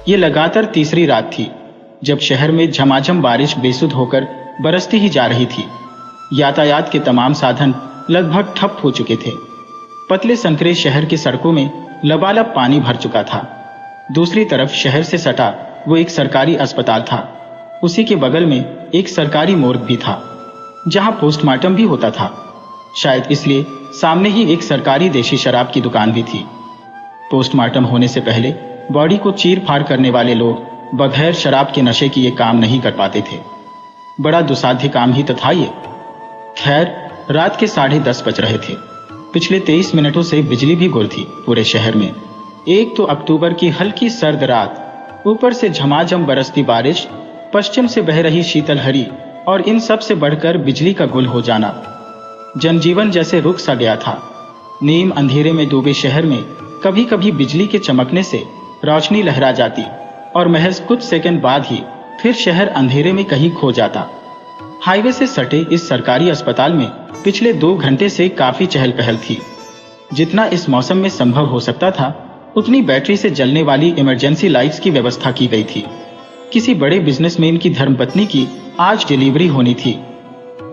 ये लगातार तीसरी रात थी जब शहर में झमाझम बारिश बेसुध होकर बरसती ही जा रही थी। यातायात के तमाम साधन लगभग ठप हो चुके थे। पतले संकरे शहर की सड़कों में लबालब पानी भर चुका था। दूसरी तरफ शहर से सटा वो एक सरकारी अस्पताल था। उसी के बगल में एक सरकारी मोर्ग भी था जहां पोस्टमार्टम भी होता था। शायद इसलिए सामने ही एक सरकारी देशी शराब की दुकान भी थी। पोस्टमार्टम होने से पहले बॉडी को चीर फाड़ करने वाले लोग बगैर शराब के नशे की ये काम नहीं कर पाते थे। बड़ा दुसाध्य काम ही तो था ये। खैर, रात के 10:30 बज रहे थे। पिछले 23 मिनटों से बिजली भी गुल थी पूरे शहर में। एक तो अक्टूबर की हल्की सर्द रात, ऊपर से झमाझम बरसती बारिश, पश्चिम से बह रही शीतलहरी और इन सब से बढ़कर बिजली का गुल हो जाना। जनजीवन जैसे रुक सा गया था। नीम अंधेरे में डूबे शहर में कभी कभी बिजली के चमकने से रोशनी लहरा जाती और महज कुछ सेकंड बाद ही फिर शहर अंधेरे में कहीं खो जाता। हाईवे से सटे इस सरकारी अस्पताल में पिछले 2 घंटे से काफी चहल पहल थी। जितना इस मौसम में संभव हो सकता था उतनी बैटरी से जलने वाली इमरजेंसी लाइट्स की व्यवस्था की गई थी। किसी बड़े बिजनेसमैन की धर्मपत्नी की आज डिलीवरी होनी थी।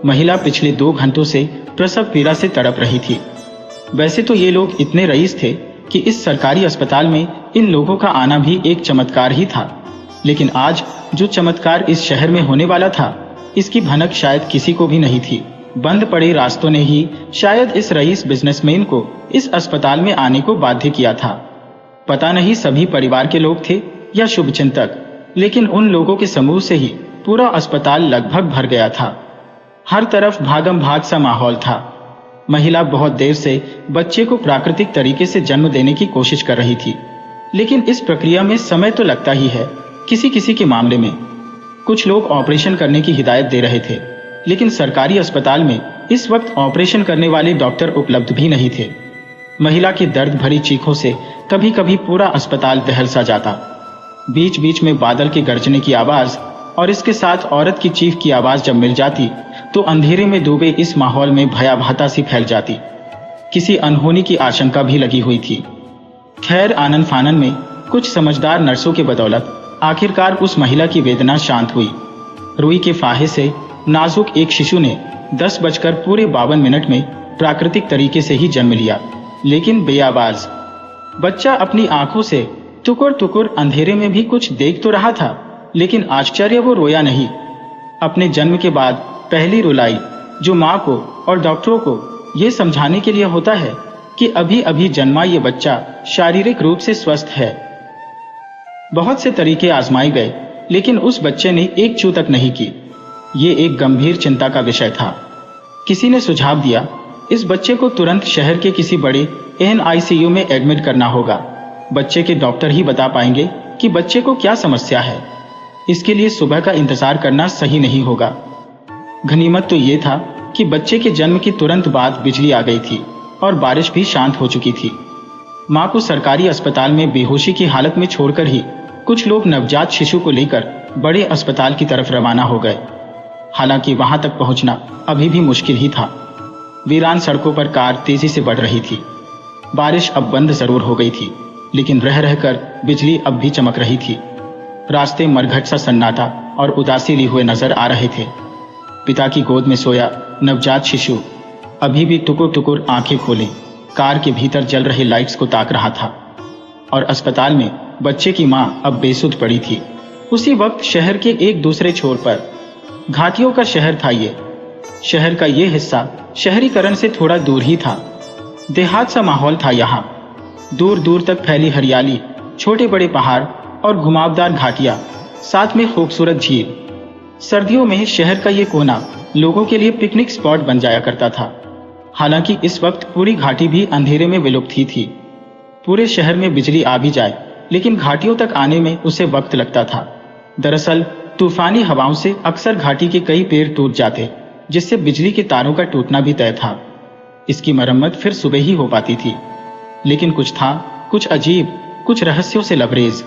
महिला पिछले 2 घंटों से प्रसव पीड़ा से तड़प रही थी। वैसे तो ये लोग इतने रईस थे कि इस सरकारी अस्पताल में इन लोगों का आना भी एक चमत्कार ही था, लेकिन आज जो चमत्कार इस शहर में होने वाला था इसकी भनक शायद किसी को भी नहीं थी। बंद पड़े रास्तों ने ही शायद इस रईस बिजनेसमैन को इस अस्पताल में आने को बाध्य किया था। पता नहीं सभी परिवार के लोग थे या शुभचिंतक, लेकिन उन लोगों के समूह से ही पूरा अस्पताल लगभग भर गया था। हर तरफ भागम भाग सा माहौल था। महिला बहुत देर से बच्चे को प्राकृतिक तरीके से जन्म देने की कोशिश कर रही थी, लेकिन इस प्रक्रिया में समय तो लगता ही है। किसी किसी के मामले में कुछ लोग ऑपरेशन करने की हिदायत दे रहे थे, लेकिन सरकारी अस्पताल में इस वक्त ऑपरेशन करने वाले डॉक्टर उपलब्ध भी नहीं थे। महिला की दर्द भरी चीखों से कभी कभी पूरा अस्पताल दहल सा जाता। बीच बीच में बादल के गरजने की आवाज और इसके साथ औरत की चीख की आवाज जब मिल जाती तो अंधेरे में डूबे इस माहौल में भयावहता सी फैल जाती। किसी अनहोनी की आशंका भी लगी हुई थी। खैर, आनन फानन में कुछ समझदार नर्सों के बदौलत आखिरकार उस महिला की वेदना शांत हुई। रुई के फाहे से नाजुक एक शिशु ने 10:52 में प्राकृतिक तरीके से ही जन्म लिया, लेकिन बेआवाज। बच्चा अपनी आंखों से टुकुर टुकुर अंधेरे में भी कुछ देख तो रहा था, लेकिन आश्चर्य, वो रोया नहीं। अपने जन्म के बाद पहली रुलाई जो माँ को और डॉक्टरों को ये समझाने के लिए होता है कि अभी अभी जन्मा ये बच्चा शारीरिक रूप से स्वस्थ है। बहुत से तरीके आजमाए गए, लेकिन उस बच्चे ने एक चू तक नहीं की। ये एक गंभीर चिंता का विषय था। किसी ने सुझाव दिया, इस बच्चे को तुरंत शहर के किसी बड़े NICU में एडमिट करना होगा। बच्चे के डॉक्टर ही बता पाएंगे कि बच्चे को क्या समस्या है। इसके लिए सुबह का इंतजार करना सही नहीं होगा। गनीमत तो ये था कि बच्चे के जन्म के तुरंत बाद बिजली आ गई थी और बारिश भी शांत हो चुकी थी। मां को सरकारी अस्पताल में बेहोशी की हालत में छोड़कर ही कुछ लोग नवजात शिशु को लेकर बड़े अस्पताल की तरफ रवाना हो गए। हालांकि वहां तक पहुंचना अभी भी मुश्किल ही था। वीरान सड़कों पर कार तेजी से बढ़ रही थी। बारिश अब बंद जरूर हो गई थी, लेकिन रह रहकर बिजली अब भी चमक रही थी। रास्ते मरघट सा सन्नाटा और उदासी लिए हुए नजर आ रहे थे। पिता की गोद में सोया नवजात शिशु अभी भी टुकुर टुकुर आंखें खोले कार के भीतर जल रहे लाइट्स को ताक रहा था, और अस्पताल में बच्चे की मां अब बेसुध पड़ी थी। उसी वक्त शहर के एक दूसरे छोर पर घाटियों का शहर था। ये शहर का ये हिस्सा शहरीकरण से थोड़ा दूर ही था। देहात सा माहौल था यहाँ। दूर दूर तक फैली हरियाली, छोटे बड़े पहाड़ और घुमावदार घाटियां, साथ में खूबसूरत झील। सर्दियों में शहर का ये कोना लोगों के लिए पिकनिक स्पॉट बन जाया करता था। हालांकि इस वक्त पूरी घाटी भी अंधेरे में विलुप्त ही थी। पूरे शहर में बिजली आ भी जाए, लेकिन घाटियों तक आने में उसे वक्त लगता था। दरअसल तूफानी हवाओं से अक्सर घाटी के कई पेड़ टूट जाते, जिससे बिजली के तारों का टूटना भी तय था। इसकी मरम्मत फिर सुबह ही हो पाती थी, लेकिन कुछ था, कुछ अजीब, कुछ रहस्यों से लबरेज।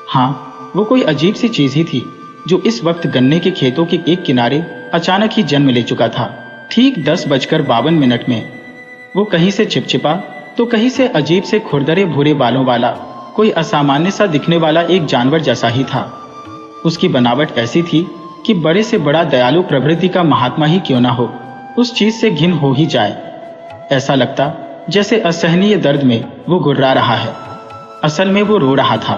हाँ, वो कोई अजीब सी चीज ही थी जो इस वक्त गन्ने के खेतों के एक किनारे अचानक ही जन्म ले चुका था। ठीक 10:52 में वो कहीं से चिपचिपा तो कहीं से अजीब से खुरदरे भूरे बालों वाला कोई असामान्य सा दिखने वाला एक जानवर जैसा ही था। उसकी बनावट ऐसी थी कि बड़े से बड़ा दयालु प्रवृत्ति का महात्मा ही क्यों ना हो, उस चीज से घिन हो ही जाए। ऐसा लगता जैसे असहनीय दर्द में वो गुर्रा रहा है। असल में वो रो रहा था,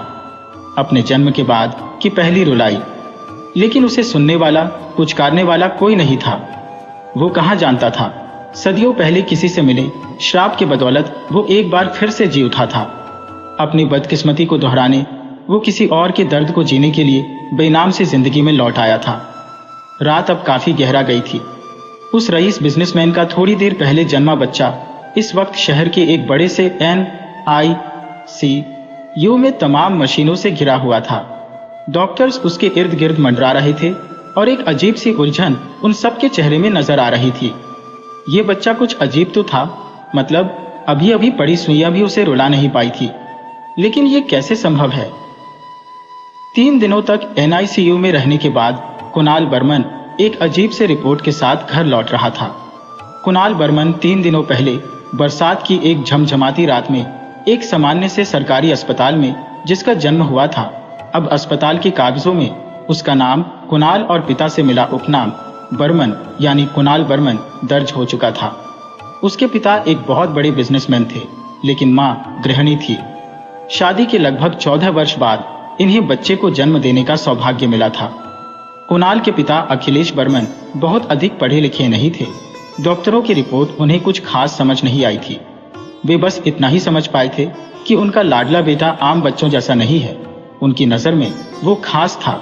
अपने जन्म के बाद की पहली रुलाई। लेकिन उसे सुनने वाला, पुचकारने वाला कोई नहीं था। वो कहाँ जानता था, सदियों पहले किसी से मिले श्राप के बदौलत वो एक बार फिर से जी उठा था। अपनी बदकिस्मती को दोहराने, वो किसी और के दर्द को जीने के लिए बेनाम से जिंदगी में लौट आया था। रात अब काफी गहरा गई थी। उस रईस बिजनेसमैन का थोड़ी देर पहले जन्मा बच्चा इस वक्त शहर के एक बड़े से NICU में तमाम मशीनों से घिरा हुआ था। डॉक्टर्स उसके इर्द गिर्द मंडरा रहे थे और एक अजीब सी उलझन उन सबके चेहरे में नजर आ रही थी। ये बच्चा कुछ अजीब तो था, मतलब अभी अभी पड़ी सुइयां भी उसे रुला नहीं पाई थी। लेकिन ये कैसे संभव है? 3 दिनों तक NICU में रहने के बाद कुणाल बर्मन एक अजीब से रिपोर्ट के साथ घर लौट रहा था। कुणाल बर्मन 3 दिनों पहले बरसात की एक झमझमाती रात में एक सामान्य से सरकारी अस्पताल में जिसका जन्म हुआ था, अब अस्पताल के कागजों में उसका नाम कुणाल और पिता से मिला उपनाम बर्मन यानी कुणाल बर्मन दर्ज हो चुका था। उसके पिता एक बहुत बड़े बिजनेसमैन थे, लेकिन मां गृहिणी थी। शादी के लगभग 14 वर्ष बाद इन्हें बच्चे को जन्म देने का सौभाग्य मिला था। कुणाल के पिता अखिलेश बर्मन बहुत अधिक पढ़े लिखे नहीं थे। डॉक्टरों की रिपोर्ट उन्हें कुछ खास समझ नहीं आई थी। वे बस इतना ही समझ पाए थे कि उनका लाडला बेटा आम बच्चों जैसा नहीं है। उनकी नजर में वो खास था,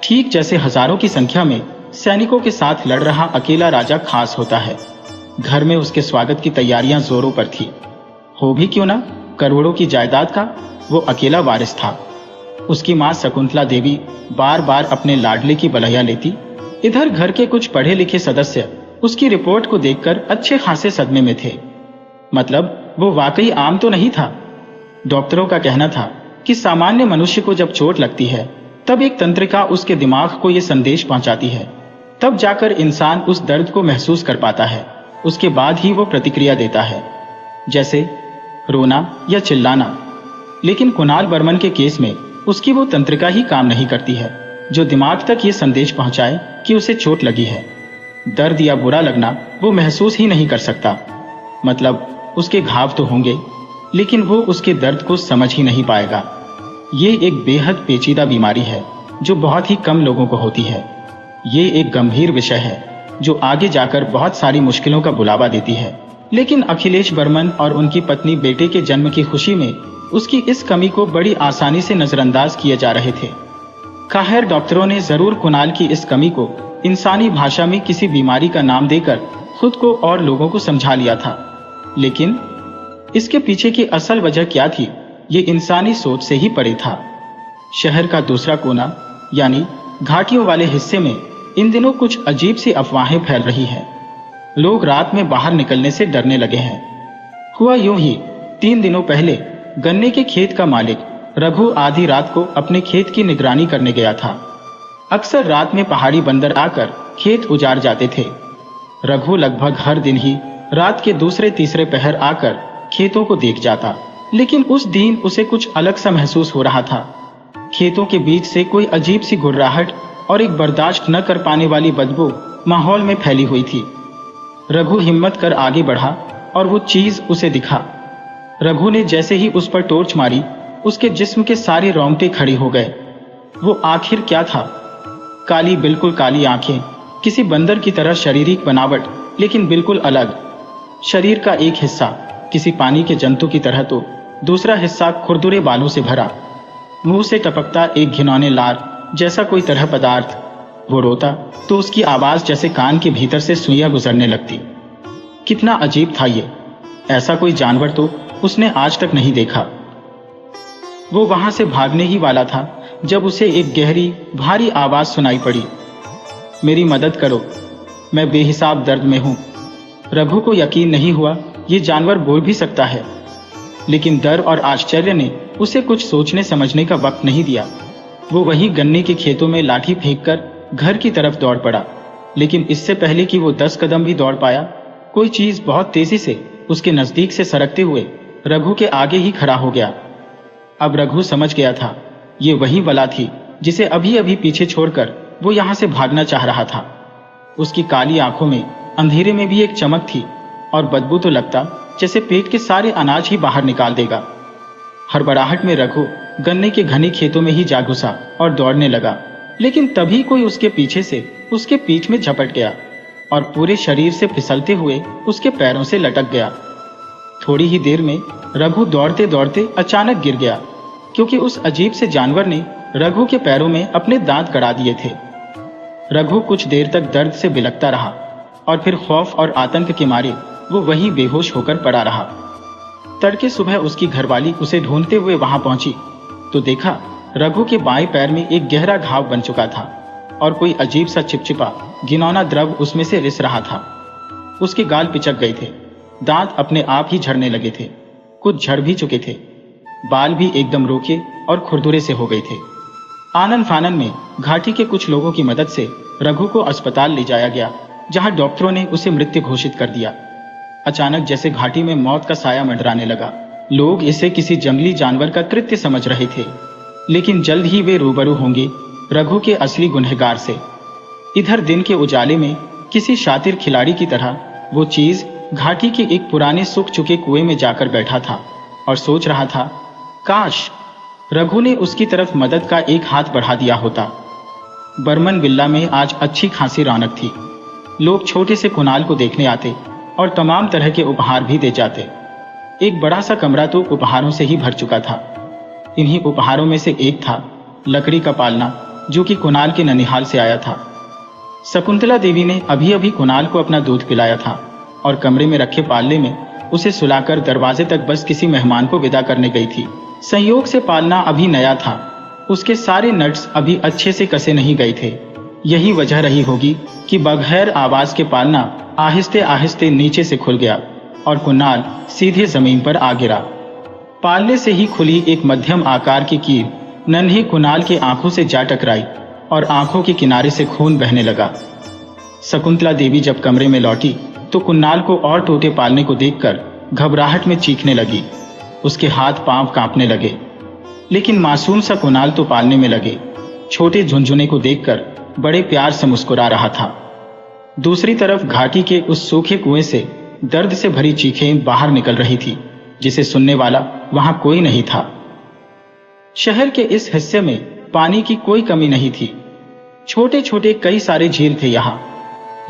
ठीक जैसे हजारों की संख्या में सैनिकों के साथ लड़ रहा अकेला राजा खास होता है। घर में उसके स्वागत की तैयारियां जोरों पर थी। हो भी क्यों ना, करोड़ों की जायदाद का वो अकेला वारिस था। उसकी मां शकुंतला देवी बार बार अपने लाडले की बलैया लेती। इधर घर के कुछ पढ़े लिखे सदस्य उसकी रिपोर्ट को देखकर अच्छे खासे सदमे में थे। मतलब वो वाकई आम तो नहीं था। डॉक्टरों का कहना था कि सामान्य मनुष्य को जब चोट लगती है तब एक तंत्रिका उसके दिमाग को यह संदेश पहुंचाती है, तब जाकर इंसान उस दर्द को महसूस कर पाता है। उसके बाद ही वो प्रतिक्रिया देता है, जैसे रोना या चिल्लाना। लेकिन कुणाल बर्मन के केस में उसकी वो तंत्रिका ही काम नहीं करती है जो दिमाग तक ये संदेश पहुंचाए कि उसे चोट लगी है। दर्द या बुरा लगना वो महसूस ही नहीं कर सकता। मतलब उसके घाव तो होंगे, लेकिन वो उसके दर्द को समझ ही नहीं पाएगा। ये एक बेहद पेचीदा बीमारी है जो बहुत ही कम लोगों को होती है। ये एक गंभीर विषय है जो आगे जाकर बहुत सारी मुश्किलों का बुलावा देती है। लेकिन अखिलेश बर्मन और उनकी पत्नी बेटे के जन्म की खुशी में उसकी इस कमी को बड़ी आसानी से नजरअंदाज किए जा रहे थे। खैर, डॉक्टरों ने जरूर कुणाल की इस कमी को इंसानी भाषा में किसी बीमारी का नाम देकर खुद को और लोगों को समझा लिया था। लेकिन इसके पीछे की असल वजह क्या थी, ये इंसानी सोच से ही परे था। शहर का दूसरा कोना यानी घाटियों वाले हिस्से में इन दिनों कुछ अजीब सी अफवाहें फैल रही हैं। लोग रात में बाहर निकलने से डरने लगे हैं। हुआ यूं ही, 3 दिनों पहले गन्ने के खेत का मालिक रघु आधी रात को अपने खेत की निगरानी करने गया था। अक्सर रात में पहाड़ी बंदर आकर खेत उजाड़ जाते थे। रघु लगभग हर दिन ही रात के दूसरे तीसरे पहर आकर खेतों को देख जाता, लेकिन उस दिन उसे कुछ अलग सा महसूस हो रहा था। खेतों के बीच से कोई अजीब सी गुर्राहट और एक बर्दाश्त न कर पाने वाली बदबू माहौल में फैली हुई थी। रघु हिम्मत कर आगे बढ़ा और वो चीज उसे दिखा। रघु ने जैसे ही उस पर टॉर्च मारी, उसके जिस्म के सारे रोंगटे खड़े हो गए। वो आखिर क्या था? काली, बिल्कुल काली आंखें, किसी बंदर की तरह शारीरिक बनावट, लेकिन बिल्कुल अलग। शरीर का एक हिस्सा किसी पानी के जंतु की तरह तो दूसरा हिस्सा खुरदुरे बालों से भरा। मुंह से टपकता एक घिनौने लार जैसा कोई तरह पदार्थ। वो रोता तो उसकी आवाज जैसे कान के भीतर से सुइयां गुजरने लगती। कितना अजीब था ये। ऐसा कोई जानवर तो उसने आज तक नहीं देखा। वो वहां से भागने ही वाला था जब उसे एक गहरी भारी आवाज सुनाई पड़ी, मेरी मदद करो, मैं बेहिसाब दर्द में हूं। रघु को यकीन नहीं हुआ ये जानवर बोल भी सकता है, लेकिन डर और आश्चर्य ने उसे कुछ सोचने समझने का वक्त नहीं दिया। वो वहीं गन्ने के खेतों में लाठी फेंककर घर की तरफ दौड़ पड़ा। लेकिन इससे पहले कि वो 10 कदम भी दौड़ पाया, कोई चीज बहुत तेजी से उसके नजदीक से सरकते हुए रघु के आगे ही खड़ा हो गया। अब रघु समझ गया था, ये वही बला थी जिसे अभी अभी पीछे छोड़कर वो यहां से भागना चाह रहा था। उसकी काली आंखों में अंधेरे में भी एक चमक थी और बदबू तो लगता जैसे पेट के सारे अनाज ही बाहर निकाल देगा। हड़बड़ाहट में रघु गन्ने के घने खेतों में ही जा घुसा और दौड़ने लगा, लेकिन तभी कोई उसके पीछे से उसके पीठ में झपट गया और पूरे शरीर से फिसलते हुए उसके पैरों से लटक गया। थोड़ी ही देर में रघु दौड़ते दौड़ते अचानक गिर गया, क्योंकि उस अजीब से जानवर ने रघु के पैरों में अपने दांत गड़ा दिए थे। रघु कुछ देर तक दर्द से बिलखता रहा और फिर खौफ और आतंक के मारे वो वहीं बेहोश होकर पड़ा रहा। तड़के सुबह उसकी घरवाली उसे ढूंढते हुए वहां पहुंची तो देखा रघु के बाएं पैर में एक गहरा घाव बन चुका था और कोई अजीब सा चिपचिपा घिनौना द्रव उसमें से रिस रहा था। उसके गाल पिचक गए थे, दांत अपने आप ही झड़ने लगे थे, कुछ झड़ भी चुके थे, बाल भी एकदम रोके और खुरदुरे से हो गए थे। आनन फानन में घाटी के कुछ लोगों की मदद से रघु को अस्पताल ले जाया गया, जहां डॉक्टरों ने उसे मृत घोषित कर दिया। अचानक जैसे घाटी में मौत का साया मंडराने लगा। लोग इसे किसी जंगली जानवर का कृत्य समझ रहे थे, लेकिन जल्द ही वे रूबरू होंगे रघु के असली गुनहगार से। इधर दिन के उजाले में किसी शातिर खिलाड़ी की तरह वो चीज घाटी के एक पुराने सूख चुके कुएं में जाकर बैठा था और सोच रहा था, काश रघु ने उसकी तरफ मदद का एक हाथ बढ़ा दिया होता। बर्मन विल्ला में आज अच्छी खासी रौनक थी। लोग छोटे से कुणाल को देखने आते और तमाम तरह के उपहार भी दे जाते। एक बड़ा सा कमरा तो उपहारों से ही भर चुका था। इन्हीं उपहारों में से एक था लकड़ी का पालना, जो कि कुणाल के ननिहाल से आया था। शकुंतला देवी ने अभी अभी कुणाल को अपना दूध पिलाया था और कमरे में रखे पालने में उसे सुलाकर दरवाजे तक बस किसी मेहमान को विदा करने गई थी। संयोग से पालना अभी नया था, उसके सारे नट्स अभी अच्छे से कसे नहीं गए थे। यही वजह रही होगी कि बगैर आवाज के पालना आहिस्ते आहिस्ते नीचे से खुल गया और कुणाल सीधे जमीन पर आ गिरा। पालने से ही खुली एक मध्यम आकार की कील नन्हे कुणाल की आंखों से जा टकराई और आंखों के किनारे से खून बहने लगा। शकुंतला देवी जब कमरे में लौटी तो कुणाल को और टूटे पालने को देखकर घबराहट में चीखने लगी। उसके हाथ पांव कांपने लगे, लेकिन मासूम सा कुणाल तो पालने में लगे छोटे झुनझुने को देखकर बड़े प्यार से मुस्कुरा रहा था। दूसरी तरफ घाटी के उस सूखे कुएं से दर्द से भरी चीखें बाहर निकल रही थी, जिसे सुनने वाला वहां कोई नहीं था। शहर के इस हिस्से में पानी की कोई कमी नहीं थी। छोटे छोटे कई सारे झील थे यहाँ।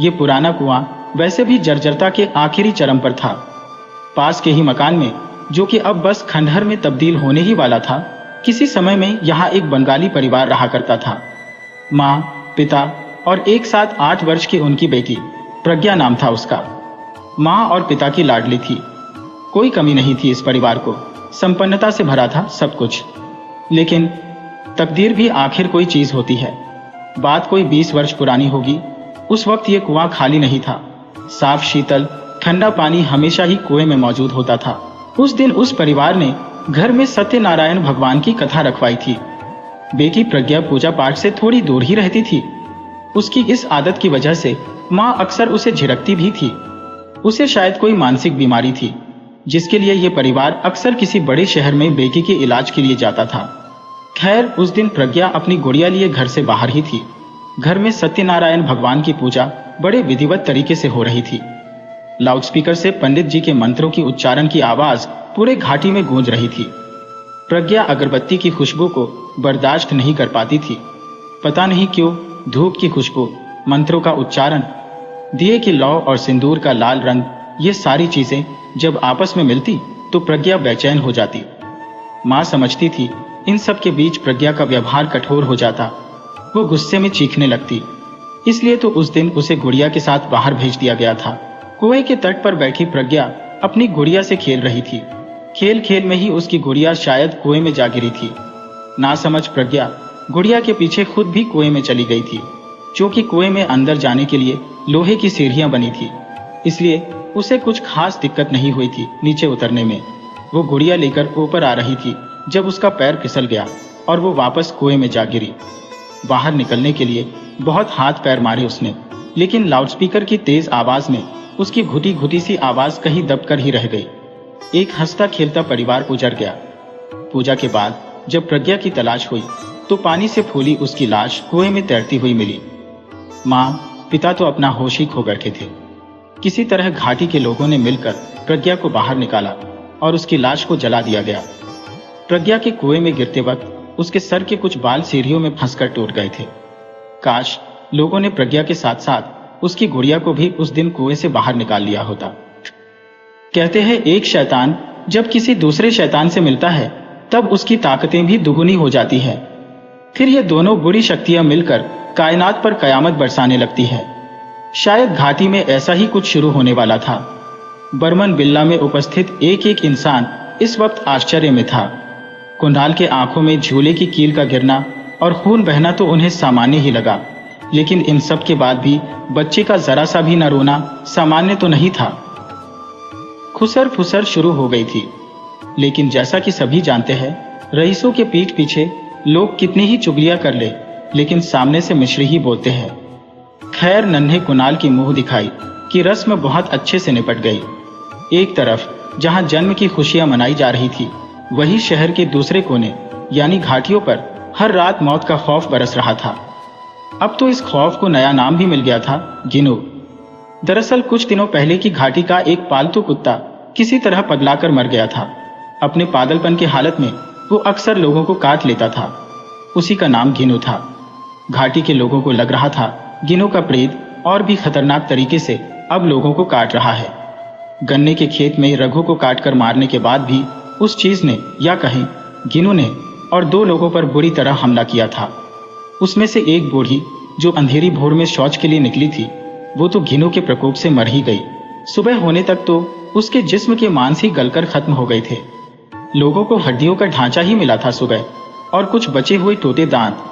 ये पुराना कुआं वैसे भी जर्जरता के आखिरी चरम पर था। पास के ही मकान में, जो कि अब बस खंडहर में तब्दील होने ही वाला था, किसी समय में यहाँ एक बंगाली परिवार रहा करता था। माँ, पिता और एक साथ 8 वर्ष की उनकी बेटी, प्रज्ञा नाम था उसका। माँ और पिता की लाडली थी। कोई कमी नहीं थी इस परिवार को, संपन्नता से भरा था सब कुछ। लेकिन तकदीर भी आखिर कोई चीज होती है। बात कोई 20 वर्ष पुरानी होगी। उस वक्त ये कुआं खाली नहीं था। साफ शीतल ठंडा पानी हमेशा ही कुएं में मौजूद होता था। उस दिन उस परिवार ने घर में सत्यनारायण भगवान की कथा रखवाई थी। बेटी प्रज्ञा पूजा पाठ से थोड़ी दूर ही रहती थी। उसकी इस आदत की वजह से माँ अक्सर उसे झिड़कती भी थी। उसे शायद कोई मानसिक बीमारी थी, जिसके लिए यह परिवार अक्सर किसी बड़े शहर में बेटी के इलाज के लिए जाता था। खैर, उस दिन प्रज्ञा अपनी गुड़िया लिए घर से बाहर ही थी। घर में सत्यनारायण भगवान की पूजा बड़े विधिवत तरीके से हो रही थी। लाउडस्पीकर से पंडित जी के मंत्रों की उच्चारण की आवाज पूरे घाटी में गूंज रही थी। प्रज्ञा अगरबत्ती की खुशबू को बर्दाश्त नहीं कर पाती थी। पता नहीं क्यों धूप की खुशबू, मंत्रों का उच्चारण, दिए की लौ और सिंदूर का लाल रंग, ये सारी चीजें जब आपस में मिलती तो प्रज्ञा बेचैन हो जाती। माँ समझती थी इन सब के बीच प्रज्ञा का व्यवहार कठोर हो जाता। वो गुस्से में चीखने लगती। इसलिए तो उस दिन उसे गुड़िया के साथ बाहर भेज दिया गया था। कुएं के तट पर बैठी प्रज्ञा अपनी गुड़िया से खेल रही थी। खेल खेल में ही उसकी गुड़िया शायद कुएं में जा गिरी थी। ना समझ प्रज्ञा गुड़िया के पीछे खुद भी कुएं में चली गई थी, जो कि कुएं में अंदर जाने के लिए लोहे की सीढ़ियां बनी थी। इसलिए उसे कुछ खास दिक्कत नहीं हुई थी नीचे उतरने में। वो गुड़िया लेकर ऊपर आ रही थी जब उसका पैर फिसल गया और वो वापस कुएं में जा गिरी। बाहर निकलने के लिए बहुत हाथ पैर मारे उसने, लेकिन लाउडस्पीकर की तेज आवाज में उसकी घुटी घुटी सी आवाज कहीं दबकर ही रह गई। एक हंसता खेलता परिवार उजड़ गया। पूजा के बाद जब प्रज्ञा की तलाश हुई तो पानी से फूली उसकी लाश कुएं में तैरती हुई मिली। माँ पिता तो अपना होश ही खो बैठे थे। किसी तरह घाटी के लोगों ने मिलकर प्रज्ञा को बाहर निकाला और उसकी लाश को जला दिया गया। प्रज्ञा के कुएं में गिरते वक्त उसके सर के कुछ बाल सीढ़ियों में फंसकर टूट गए थे। काश लोगों ने प्रज्ञा के साथ साथ उसकी गुड़िया को भी उस दिन कुएं से बाहर निकाल लिया होता। कहते हैं एक शैतान जब किसी दूसरे शैतान से मिलता है तब उसकी ताकतें भी दुगुनी हो जाती है। फिर ये दोनों बुरी शक्तियां मिलकर कायनात पर कयामत बरसाने लगती है। शायद घाटी में ऐसा ही कुछ शुरू होने वाला था। बर्मन बिल्ला में उपस्थित एक एक इंसान इस वक्त आश्चर्य में था। कुणाल के आंखों में झूले की कील का गिरना और खून बहना तो उन्हें सामान्य ही लगा, लेकिन इन सब के बाद भी बच्चे का जरा सा भी न रोना सामान्य तो नहीं था। खुसर फुसर शुरू हो गई थी, लेकिन जैसा कि सभी जानते हैं, रईसों के पीठ पीछे लोग कितनी ही चुगलियां कर ले, लेकिन सामने से मिश्री ही बोलते हैं। खैर नन्हे कुणाल की मुंह दिखाई कि रस्म बहुत अच्छे से निपट गई। एक तरफ जहां जन्म की खुशियां मनाई जा रही थी, वही शहर के दूसरे कोने यानी घाटियों पर हर रात मौत का खौफ बरस रहा था। अब तो इस खौफ को नया नाम भी मिल गया था, गिनो। दरअसल कुछ दिनों पहले की घाटी का एक पालतू कुत्ता किसी तरह पगलाकर मर गया था। अपने पागलपन की हालत में वो अक्सर लोगों को काट लेता था। उसी का नाम गिनो था। घाटी के लोगों को लग रहा था गिनो का प्रेत और भी खतरनाक तरीके से अब लोगों को काट रहा है। गन्ने के खेत में रघु को काटकर मारने के बाद भी उस चीज ने या कहें गिनो ने और 2 लोगों पर बुरी तरह हमला किया था। उसमें से एक बूढ़ी जो अंधेरी भोर में शौच के लिए निकली थी, वो तो गिनो के प्रकोप से मर ही गई। सुबह होने तक तो उसके जिस्म के मांस ही गलकर खत्म हो गए थे। लोगों को हड्डियों का ढांचा ही मिला था सुबह, और कुछ बचे हुए टूटे दांत।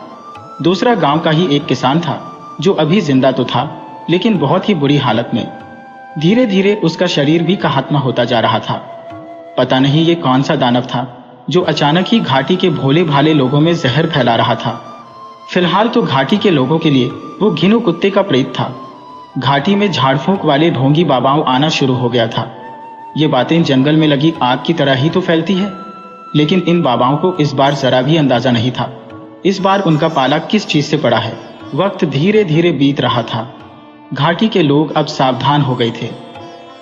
दूसरा गांव का ही एक किसान था जो अभी जिंदा तो था, लेकिन बहुत ही बुरी हालत में। धीरे धीरे उसका शरीर भी कहात्मा होता जा रहा था। पता नहीं ये कौन सा दानव था जो अचानक ही घाटी के भोले भाले लोगों में जहर फैला रहा था। फिलहाल तो घाटी के लोगों के लिए वो घिनु कुत्ते का प्रेत था। घाटी में झाड़ फूंक वाले ढोंगी बाबाओं आना शुरू हो गया था। ये बातें जंगल में लगी आग की तरह ही तो फैलती है, लेकिन इन बाबाओं को इस बार जरा भी अंदाजा नहीं था इस बार उनका पाला किस चीज से पड़ा है। वक्त धीरे धीरे बीत रहा था। घाटी के लोग अब सावधान हो गए थे।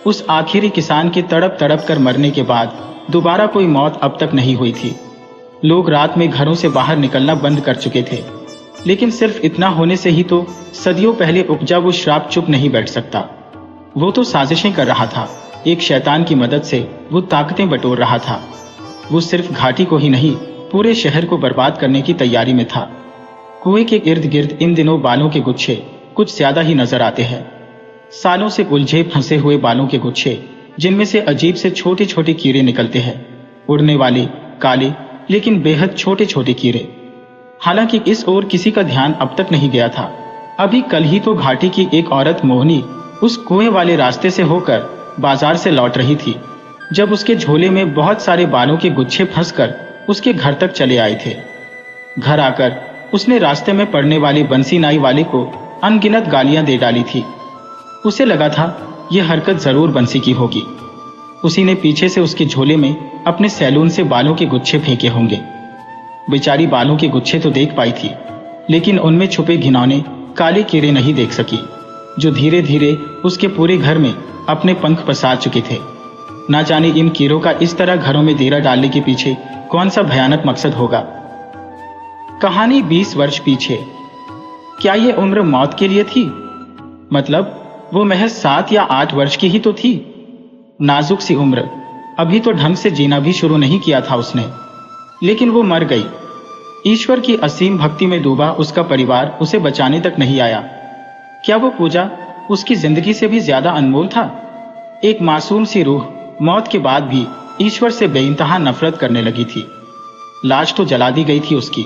उस आखिरी किसान के तड़प तड़प कर मरने के बाद दोबारा कोई मौत अब तक नहीं हुई थी। लोग रात में घरों से बाहर निकलना बंद कर चुके थे, लेकिन सिर्फ इतना होने से ही तो सदियों पहले उपजा वो श्राप चुप नहीं बैठ सकता। वो तो साजिशें कर रहा था। एक शैतान की मदद से वो ताकतें बटोर रहा था। वो सिर्फ घाटी को ही नहीं, पूरे शहर को बर्बाद करने की तैयारी में था। कुएं के इर्द गिर्द इन दिनों बालों के गुच्छे कुछ ज्यादा ही नजर आते हैं। सालों से उलझे फंसे हुए बालों के गुच्छे, जिनमें से अजीब से छोटे छोटे कीड़े निकलते हैं। उड़ने वाले काले लेकिन बेहद छोटे छोटे कीड़े। हालांकि इस ओर किसी का ध्यान अब तक नहीं गया था। अभी कल ही तो घाटी की एक औरत मोहनी उस कुएं वाले रास्ते से होकर बाजार से लौट रही थी, जब उसके झोले में बहुत सारे बालों के गुच्छे फंसकर उसके घर तक चले आए थे। घर आकर उसने रास्ते में पड़ने वाले बंसी नाई वाले को अनगिनत गालियां दे डाली थी। उसे लगा था यह हरकत जरूर बंसी की होगी। उसी ने पीछे से उसके झोले में अपने सैलून से बालों के गुच्छे फेंके होंगे। बेचारी बालों के गुच्छे तो देख पाई थी, लेकिन उनमें छुपे घिनौने काले कीड़े नहीं देख सकी, जो धीरे धीरे उसके पूरे घर में अपने पंख पसार चुके थे। ना जाने इन कीड़ों का इस तरह घरों में डेरा डालने के पीछे कौन सा भयानक मकसद होगा। कहानी 20 वर्ष पीछे। क्या यह उम्र मौत के लिए थी? मतलब वो महज 7 या 8 वर्ष की ही तो थी। नाजुक सी उम्र, अभी तो ढंग से जीना भी शुरू नहीं किया था उसने, लेकिन वो मर गई। ईश्वर की असीम भक्ति में डूबा उसका परिवार उसे बचाने तक नहीं आया। क्या वो पूजा उसकी जिंदगी से भी ज्यादा अनमोल था? एक मासूम सी रूह मौत के बाद भी ईश्वर से बेइंतहा नफरत करने लगी थी। लाश तो जला दी गई थी उसकी,